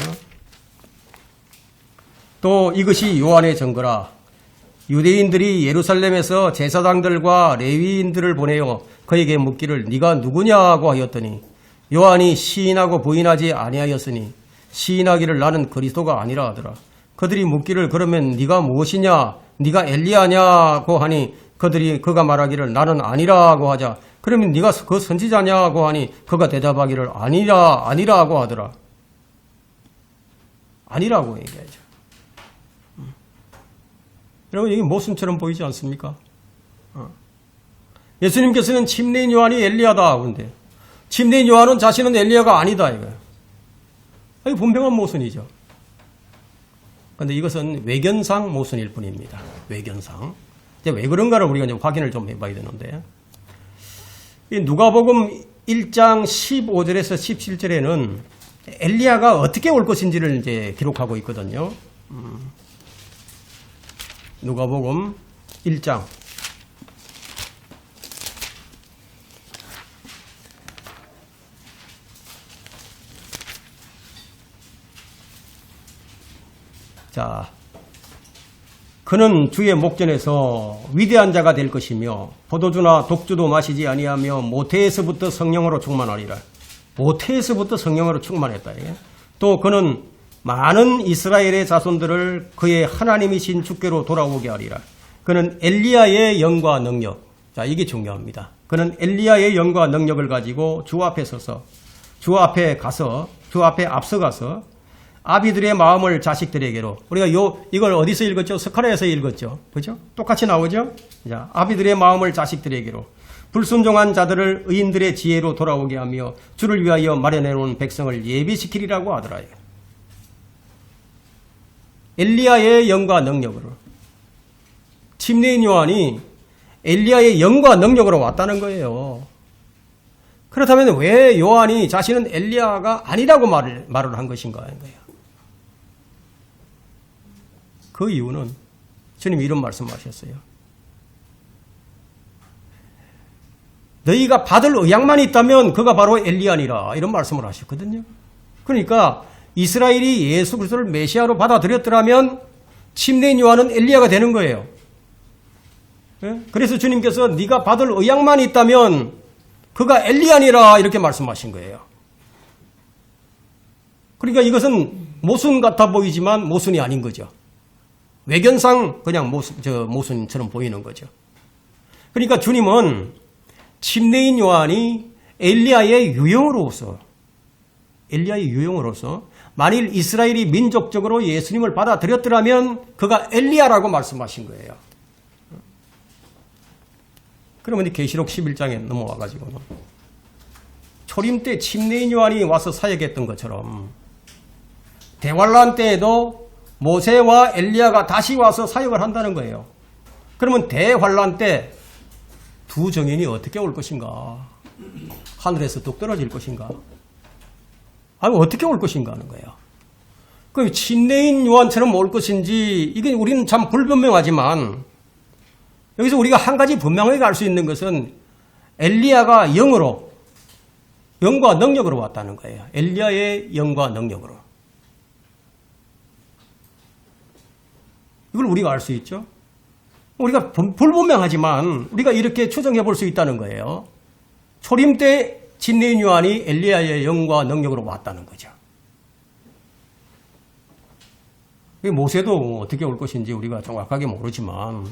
또 이것이 요한의 증거라. 유대인들이 예루살렘에서 제사장들과 레위인들을 보내어 그에게 묻기를 네가 누구냐고 하였더니 요한이 시인하고 부인하지 아니하였으니 시인하기를 나는 그리스도가 아니라 하더라. 그들이 묻기를 그러면 네가 무엇이냐? 네가 엘리야냐고 하니 그가 말하기를 나는 아니라고 하자. 그러면 네가 그 선지자냐고 하니 그가 대답하기를 아니라고 하더라. 아니라고 얘기하죠. 여러분, 이게 모순처럼 보이지 않습니까? 예수님께서는 침례인 요한이 엘리야다. 그런데 침례인 요한은 자신은 엘리야가 아니다. 이거예요. 이거 분명한 모순이죠. 그런데 이것은 외견상 모순일 뿐입니다. 외견상. 이제 왜 그런가를 우리가 이제 확인을 좀 해봐야 되는데, 이 누가복음 1장 15절에서 17절에는 엘리야가 어떻게 올 것인지를 이제 기록하고 있거든요. 누가복음 1장 1장 그는 주의 목전에서 위대한 자가 될 것이며 포도주나 독주도 마시지 아니하며 모태에서부터 성령으로 충만하리라. 모태에서부터 성령으로 충만했다. 또 그는 많은 이스라엘의 자손들을 그의 하나님이신 주께로 돌아오게 하리라. 그는 엘리야의 영과 능력. 자, 이게 중요합니다. 그는 엘리야의 영과 능력을 가지고 주 앞에 서서 주 앞에 앞서가서 아비들의 마음을 자식들에게로. 우리가 이걸 어디서 읽었죠? 스가랴에서 읽었죠. 그죠? 똑같이 나오죠? 자, 아비들의 마음을 자식들에게로. 불순종한 자들을 의인들의 지혜로 돌아오게 하며 주를 위하여 마련해 놓은 백성을 예비시키리라고 하더라. 엘리야의 영과 능력으로. 침례인 요한이 엘리야의 영과 능력으로 왔다는 거예요. 그렇다면 왜 요한이 자신은 엘리야가 아니라고 말을 한 것인가 하는 거예요. 그 이유는 주님이 이런 말씀하셨어요. 너희가 받을 의향만 있다면 그가 바로 엘리야니라, 이런 말씀을 하셨거든요. 그러니까 이스라엘이 예수 그리스도를 메시아로 받아들였더라면 침례인 요한은 엘리야가 되는 거예요. 그래서 주님께서 네가 받을 의향만 있다면 그가 엘리야니라, 이렇게 말씀하신 거예요. 그러니까 이것은 모순 같아 보이지만 모순이 아닌 거죠. 외견상 그냥 모순처럼 보이는 거죠. 그러니까 주님은 침례인 요한이 엘리야의 유형으로서 만일 이스라엘이 민족적으로 예수님을 받아들였더라면 그가 엘리야라고 말씀하신 거예요. 그러면 계시록 11장에 넘어와가지고는 초림 때 침례인 요한이 와서 사역했던 것처럼 대환란 때에도 모세와 엘리야가 다시 와서 사역을 한다는 거예요. 그러면 대환란 때 두 정인이 어떻게 올 것인가? 하늘에서 뚝 떨어질 것인가? 아니, 어떻게 올 것인가 하는 거예요. 그 침례인 요한처럼 올 것인지 이게 우리는 참 불분명하지만 여기서 우리가 한 가지 분명하게 알 수 있는 것은 엘리야가 영과 능력으로 왔다는 거예요. 엘리야의 영과 능력으로. 이걸 우리가 알 수 있죠. 우리가 불분명하지만 우리가 이렇게 추정해 볼 수 있다는 거예요. 초림 때 침례인 요한이 엘리야의 영과 능력으로 왔다는 거죠. 모세도 어떻게 올 것인지 우리가 정확하게 모르지만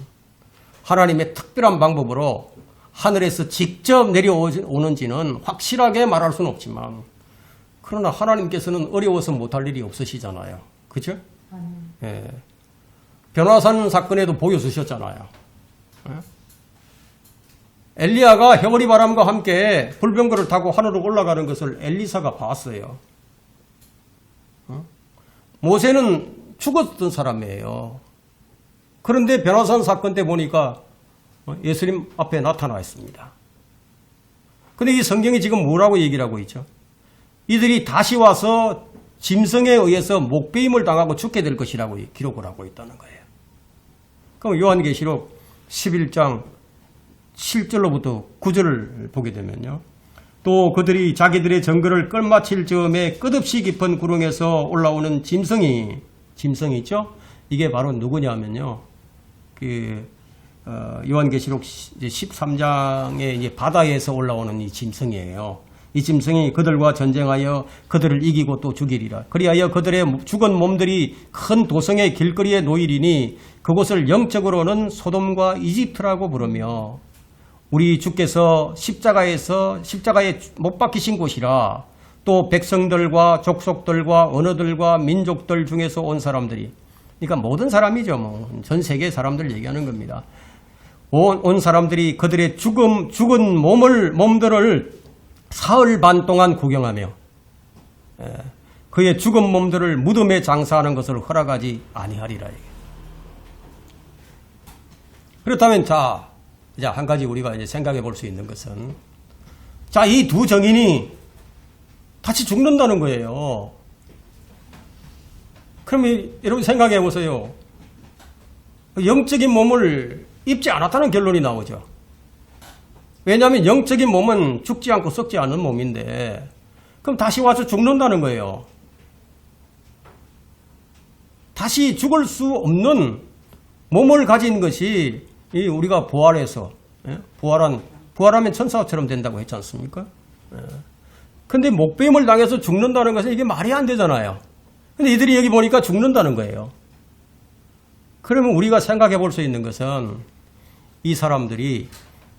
하나님의 특별한 방법으로 하늘에서 직접 내려오는지는 확실하게 말할 수는 없지만 그러나 하나님께서는 어려워서 못할 일이 없으시잖아요. 그렇죠? 예. 변화산 사건에도 보여주셨잖아요. 예? 엘리야가 해오리 바람과 함께 불병거를 타고 하늘로 올라가는 것을 엘리사가 봤어요. 모세는 죽었던 사람이에요. 그런데 변화산 사건 때 보니까 예수님 앞에 나타나 있습니다. 그런데 이 성경이 지금 뭐라고 얘기를 하고 있죠? 이들이 다시 와서 짐승에 의해서 목베임을 당하고 죽게 될 것이라고 기록을 하고 있다는 거예요. 그럼 요한계시록 11장 7절로부터 9절을 보게 되면요. 또 그들이 자기들의 정거를 끌마칠 즈음에 끝없이 깊은 구렁에서 올라오는 짐승이 있죠? 이게 바로 누구냐면요. 요한계시록 13장에 이제 바다에서 올라오는 이 짐승이에요. 이 짐승이 그들과 전쟁하여 그들을 이기고 또 죽이리라. 그리하여 그들의 죽은 몸들이 큰 도성의 길거리에 놓이리니 그곳을 영적으로는 소돔과 이집트라고 부르며 우리 주께서 십자가에 못 박히신 곳이라. 또 백성들과 족속들과 언어들과 민족들 중에서 온 사람들이, 그러니까 모든 사람이죠. 전 세계 사람들 얘기하는 겁니다. 온 사람들이 그들의 죽은 몸들을 사흘 반 동안 구경하며 그의 죽은 몸들을 무덤에 장사하는 것을 허락하지 아니하리라. 그렇다면 이제 한 가지 우리가 이제 생각해 볼 수 있는 것은 이 두 정인이 같이 죽는다는 거예요. 그러면 여러분 생각해 보세요. 영적인 몸을 입지 않았다는 결론이 나오죠. 왜냐하면 영적인 몸은 죽지 않고 썩지 않은 몸인데 그럼 다시 와서 죽는다는 거예요. 다시 죽을 수 없는 몸을 가진 것이 우리가 부활해서 부활하면 천사처럼 된다고 했지 않습니까? 근데 목배임을 당해서 죽는다는 것은 이게 말이 안 되잖아요. 근데 이들이 여기 보니까 죽는다는 거예요. 그러면 우리가 생각해 볼 수 있는 것은 이 사람들이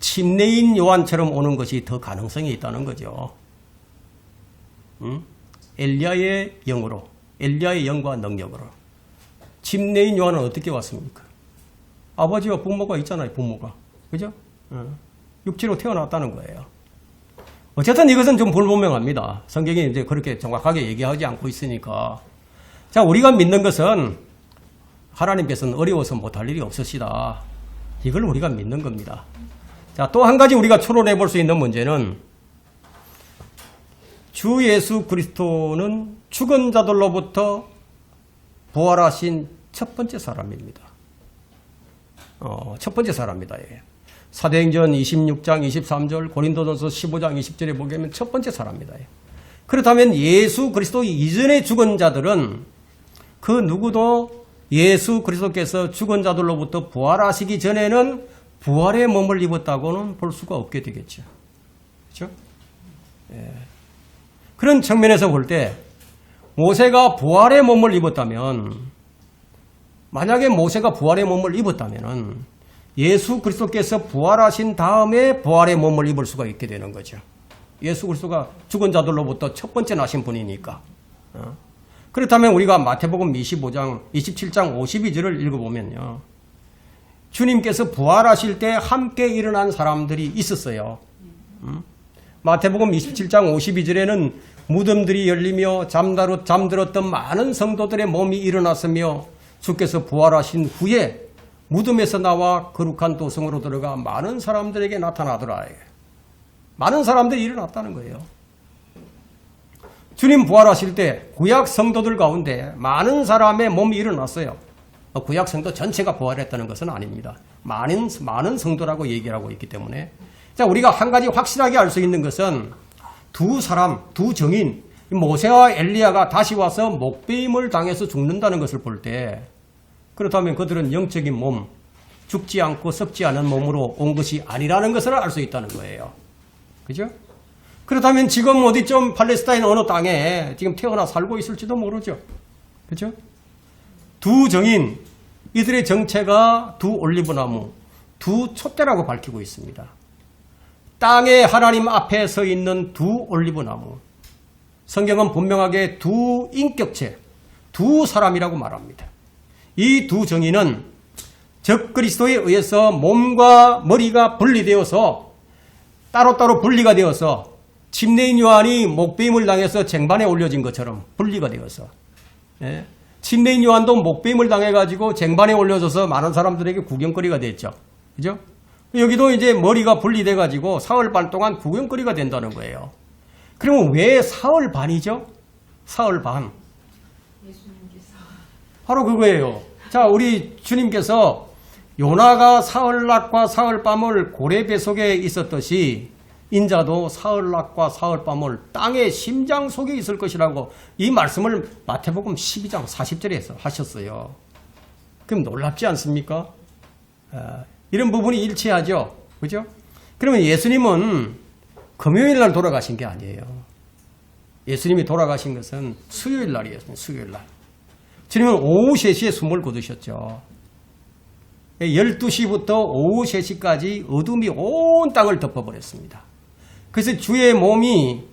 침례인 요한처럼 오는 것이 더 가능성이 있다는 거죠. 엘리야의 영으로, 엘리야의 영과 능력으로. 침례인 요한은 어떻게 왔습니까? 아버지와 부모가 있잖아요, 부모가. 그죠? 육체로 태어났다는 거예요. 어쨌든 이것은 좀 불분명합니다. 성경이 이제 그렇게 정확하게 얘기하지 않고 있으니까. 자, 우리가 믿는 것은 하나님께서는 어려워서 못할 일이 없으시다. 이걸 우리가 믿는 겁니다. 자, 또 한 가지 우리가 추론해 볼 수 있는 문제는 주 예수 그리스도는 죽은 자들로부터 부활하신 첫 번째 사람입니다. 첫 번째 사람입니다. 예. 사도행전 26장 23절, 고린도전서 15장 20절에 보게 되면 첫 번째 사람입니다. 예. 그렇다면 예수 그리스도 이전에 죽은 자들은 그 누구도 예수 그리스도께서 죽은 자들로부터 부활하시기 전에는 부활의 몸을 입었다고는 볼 수가 없게 되겠죠. 그렇죠? 예. 그런 측면에서 볼 때 모세가 부활의 몸을 입었다면, 만약에 모세가 부활의 몸을 입었다면 예수 그리스도께서 부활하신 다음에 부활의 몸을 입을 수가 있게 되는 거죠. 예수 그리스도가 죽은 자들로부터 첫 번째 나신 분이니까. 그렇다면 우리가 마태복음 27장 52절을 읽어보면요. 주님께서 부활하실 때 함께 일어난 사람들이 있었어요. 마태복음 27장 52절에는 무덤들이 열리며 잠들었던 많은 성도들의 몸이 일어났으며 주께서 부활하신 후에 무덤에서 나와 거룩한 도성으로 들어가 많은 사람들에게 나타나더라. 많은 사람들이 일어났다는 거예요. 주님 부활하실 때 구약 성도들 가운데 많은 사람의 몸이 일어났어요. 구약 성도 전체가 부활했다는 것은 아닙니다. 많은 성도라고 얘기를 하고 있기 때문에. 자, 우리가 한 가지 확실하게 알 수 있는 것은 두 사람, 두 정인, 모세와 엘리야가 다시 와서 목배임을 당해서 죽는다는 것을 볼 때, 그렇다면 그들은 영적인 몸, 죽지 않고 썩지 않은 몸으로 온 것이 아니라는 것을 알 수 있다는 거예요. 그죠? 그렇다면 지금 어디쯤 팔레스타인 어느 땅에 지금 태어나 살고 있을지도 모르죠. 그죠? 두 정인, 이들의 정체가 두 올리브나무, 두 촛대라고 밝히고 있습니다. 땅에 하나님 앞에 서 있는 두 올리브나무. 성경은 분명하게 두 인격체, 두 사람이라고 말합니다. 이 두 정인은 적그리스도에 의해서 몸과 머리가 분리되어서 따로따로 분리가 되어서 침례인 요한이 목배임을 당해서 쟁반에 올려진 것처럼 분리가 되어서, 예. 침례인 요한도 목배임을 당해가지고 쟁반에 올려져서 많은 사람들에게 구경거리가 됐죠. 그죠? 여기도 이제 머리가 분리돼가지고 사흘 반 동안 구경거리가 된다는 거예요. 그러면 왜 사흘 반이죠? 사흘 반. 예수님께서. 바로 그거예요. 자, 우리 주님께서 요나가 사흘낮과 사흘밤을 고래배 속에 있었듯이 인자도 사흘낮과 사흘밤을 땅의 심장 속에 있을 것이라고 이 말씀을 마태복음 12장 40절에서 하셨어요. 그럼 놀랍지 않습니까? 이런 부분이 일치하죠. 그죠? 그러면 예수님은 금요일 날 돌아가신 게 아니에요. 예수님이 돌아가신 것은 수요일 날이었습니다. 수요일 날. 주님은 오후 3시에 숨을 거두셨죠. 12시부터 오후 3시까지 어둠이 온 땅을 덮어버렸습니다. 그래서 주의 몸이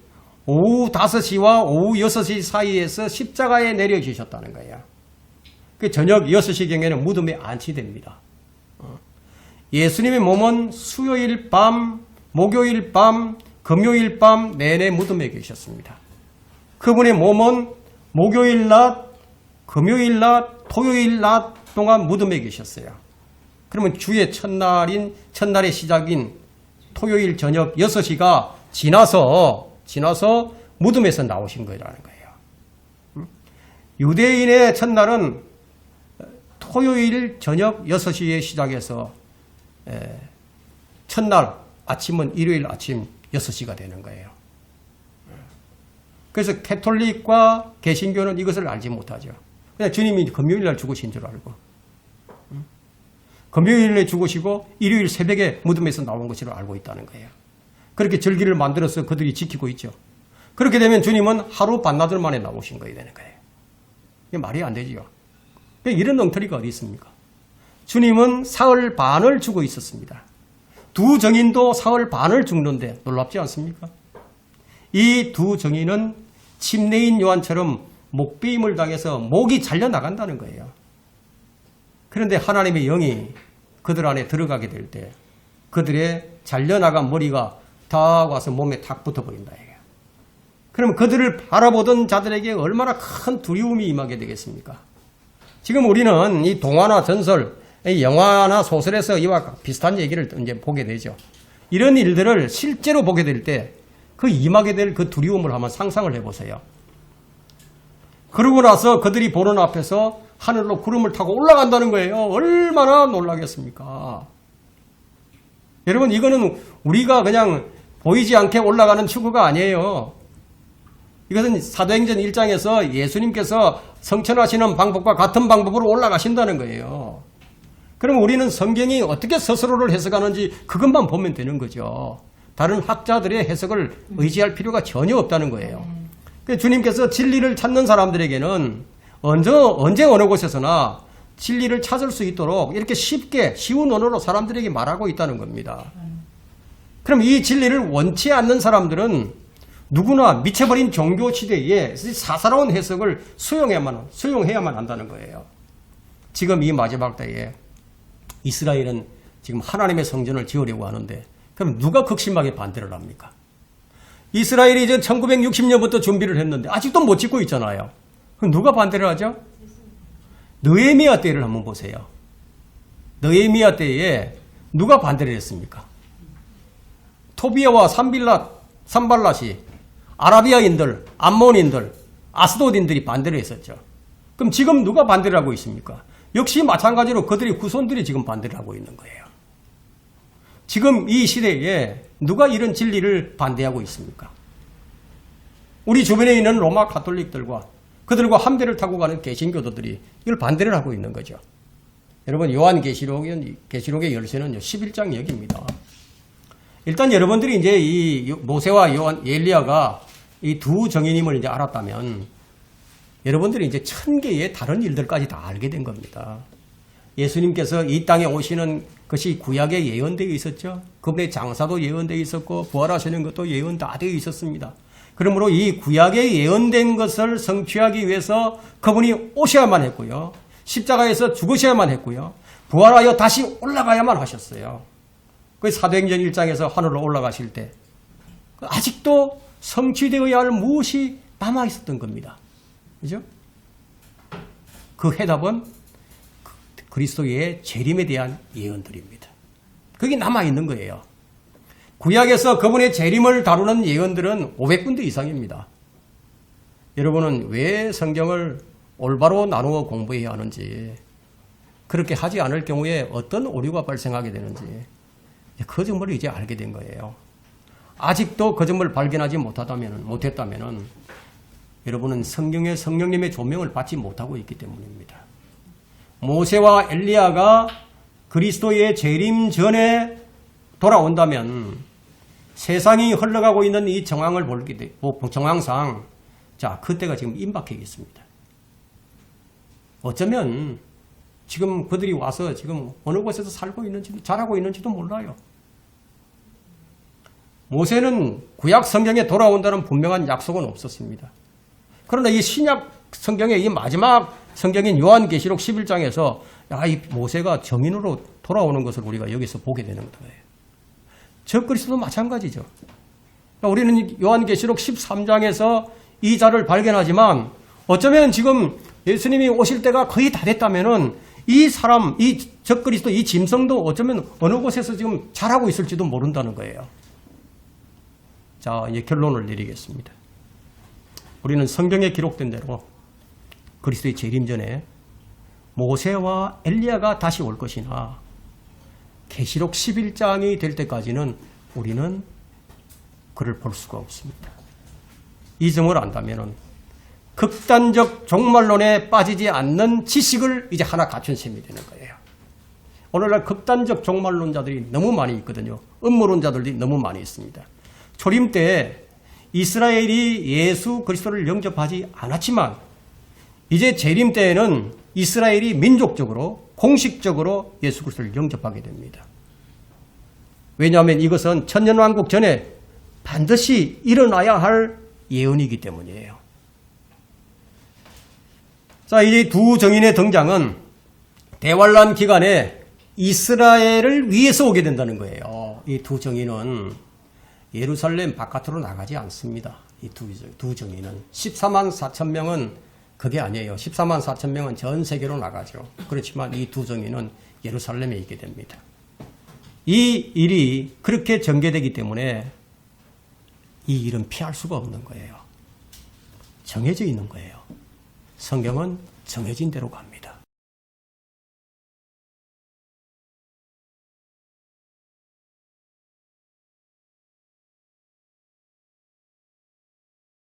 오후 5시와 오후 6시 사이에서 십자가에 내려지셨다는 거예요. 그 저녁 6시경에는 무덤에 안치됩니다. 예수님의 몸은 수요일 밤, 목요일 밤, 금요일 밤 내내 무덤에 계셨습니다. 그분의 몸은 목요일 낮, 금요일 낮, 토요일 낮 동안 무덤에 계셨어요. 그러면 주의 첫날의 시작인 토요일 저녁 6시가 지나서 무덤에서 나오신 거라는 거예요. 유대인의 첫날은 토요일 저녁 6시에 시작해서 첫날 아침은 일요일 아침 6시가 되는 거예요. 그래서 캐톨릭과 개신교는 이것을 알지 못하죠. 그냥 주님이 금요일 날 죽으신 줄 알고, 금요일에 죽으시고 일요일 새벽에 무덤에서 나온 것으로 알고 있다는 거예요. 그렇게 절기를 만들어서 그들이 지키고 있죠. 그렇게 되면 주님은 하루 반나절 만에 나오신 거야 되는 거예요. 이게 말이 안 되지요. 이런 엉터리가 어디 있습니까? 주님은 사흘 반을 주고 있었습니다. 두 정인도 사흘 반을 죽는데 놀랍지 않습니까? 이 두 정인은 침례인 요한처럼 목베임을 당해서 목이 잘려나간다는 거예요. 그런데 하나님의 영이 그들 안에 들어가게 될 때 그들의 잘려나간 머리가 다 와서 몸에 탁 붙어버린다. 그럼 그들을 바라보던 자들에게 얼마나 큰 두려움이 임하게 되겠습니까? 지금 우리는 이 동화나 전설, 영화나 소설에서 이와 비슷한 얘기를 이제 보게 되죠. 이런 일들을 실제로 보게 될 때 그 임하게 될 그 두려움을 한번 상상을 해보세요. 그러고 나서 그들이 보는 앞에서 하늘로 구름을 타고 올라간다는 거예요. 얼마나 놀라겠습니까? 여러분, 이거는 우리가 그냥 보이지 않게 올라가는 추구가 아니에요. 이것은 사도행전 1장에서 예수님께서 성천하시는 방법과 같은 방법으로 올라가신다는 거예요. 그럼 우리는 성경이 어떻게 스스로를 해석하는지 그것만 보면 되는 거죠. 다른 학자들의 해석을 의지할 필요가 전혀 없다는 거예요. 주님께서 진리를 찾는 사람들에게는 언제 어느 곳에서나 진리를 찾을 수 있도록 이렇게 쉽게 쉬운 언어로 사람들에게 말하고 있다는 겁니다. 그럼 이 진리를 원치 않는 사람들은 누구나 미쳐버린 종교 시대에 사사로운 해석을 수용해야만 한다는 거예요. 지금 이 마지막 때에 이스라엘은 지금 하나님의 성전을 지으려고 하는데 그럼 누가 극심하게 반대를 합니까? 이스라엘이 이제 1960년부터 준비를 했는데 아직도 못 짓고 있잖아요. 그럼 누가 반대를 하죠? 느헤미야 때를 한번 보세요. 느헤미야 때에 누가 반대를 했습니까? 토비아와 산발랏이 아라비아인들, 암몬인들, 아스돗인들이 반대를 했었죠. 그럼 지금 누가 반대를 하고 있습니까? 역시 마찬가지로 그들의 후손들이 지금 반대를 하고 있는 거예요. 지금 이 시대에 누가 이런 진리를 반대하고 있습니까? 우리 주변에 있는 로마 가톨릭들과 그들과 한 배를 타고 가는 개신교도들이 이걸 반대를 하고 있는 거죠. 여러분, 요한계시록의 열쇠는 11장 여기입니다. 일단 여러분들이 이제 이 모세와 엘리야가 이 두 정인임을 이제 알았다면 여러분들이 이제 1000개의 다른 일들까지 다 알게 된 겁니다. 예수님께서 이 땅에 오시는 것이 구약에 예언되어 있었죠. 그분의 장사도 예언되어 있었고 부활하시는 것도 예언 다 되어 있었습니다. 그러므로 이 구약에 예언된 것을 성취하기 위해서 그분이 오셔야만 했고요. 십자가에서 죽으셔야만 했고요. 부활하여 다시 올라가야만 하셨어요. 그 사도행전 1장에서 하늘로 올라가실 때 아직도 성취되어야 할 무엇이 남아 있었던 겁니다. 그죠? 그 해답은 그리스도의 재림에 대한 예언들입니다. 그게 남아 있는 거예요. 구약에서 그분의 재림을 다루는 예언들은 500군데 이상입니다. 여러분은 왜 성경을 올바로 나누어 공부해야 하는지, 그렇게 하지 않을 경우에 어떤 오류가 발생하게 되는지 그 점을 이제 알게 된 거예요. 아직도 그 점을 발견하지 못했다면 여러분은 성경의 성령님의 조명을 받지 못하고 있기 때문입니다. 모세와 엘리야가 그리스도의 재림 전에 돌아온다면 세상이 흘러가고 있는 이 정황을 정황상 그때가 지금 임박해 있습니다. 어쩌면 지금 그들이 와서 지금 어느 곳에서 살고 있는지도 자라고 있는지도 몰라요. 모세는 구약 성경에 돌아온다는 분명한 약속은 없었습니다. 그러나 이 신약 성경의 이 마지막 성경인 요한계시록 11장에서 이 모세가 정인으로 돌아오는 것을 우리가 여기서 보게 되는 거예요. 적그리스도도 마찬가지죠. 우리는 요한계시록 13장에서 이 자를 발견하지만 어쩌면 지금 예수님이 오실 때가 거의 다 됐다면은 이 사람, 이 적그리스도, 이 짐승도 어쩌면 어느 곳에서 지금 자라고 있을지도 모른다는 거예요. 자, 이제 결론을 내리겠습니다. 우리는 성경에 기록된 대로 그리스도의 재림 전에 모세와 엘리야가 다시 올 것이나 계시록 11장이 될 때까지는 우리는 그를 볼 수가 없습니다. 이 점을 안다면 극단적 종말론에 빠지지 않는 지식을 이제 하나 갖춘 셈이 되는 거예요. 오늘날 극단적 종말론자들이 너무 많이 있거든요. 음모론자들이 너무 많이 있습니다. 초림 때 이스라엘이 예수 그리스도를 영접하지 않았지만 이제 재림 때에는 이스라엘이 민족적으로 공식적으로 예수 그리스도를 영접하게 됩니다. 왜냐하면 이것은 천년왕국 전에 반드시 일어나야 할 예언이기 때문이에요. 자, 이 두 정인의 등장은 대환란 기간에 이스라엘을 위해서 오게 된다는 거예요. 이 두 정인은 예루살렘 바깥으로 나가지 않습니다. 이 두 정인은 14만 4천 명은 그게 아니에요. 14만 4천 명은 전 세계로 나가죠. 그렇지만 이 두 정인은 예루살렘에 있게 됩니다. 이 일이 그렇게 전개되기 때문에 이 일은 피할 수가 없는 거예요. 정해져 있는 거예요. 성경은 정해진 대로 갑니다.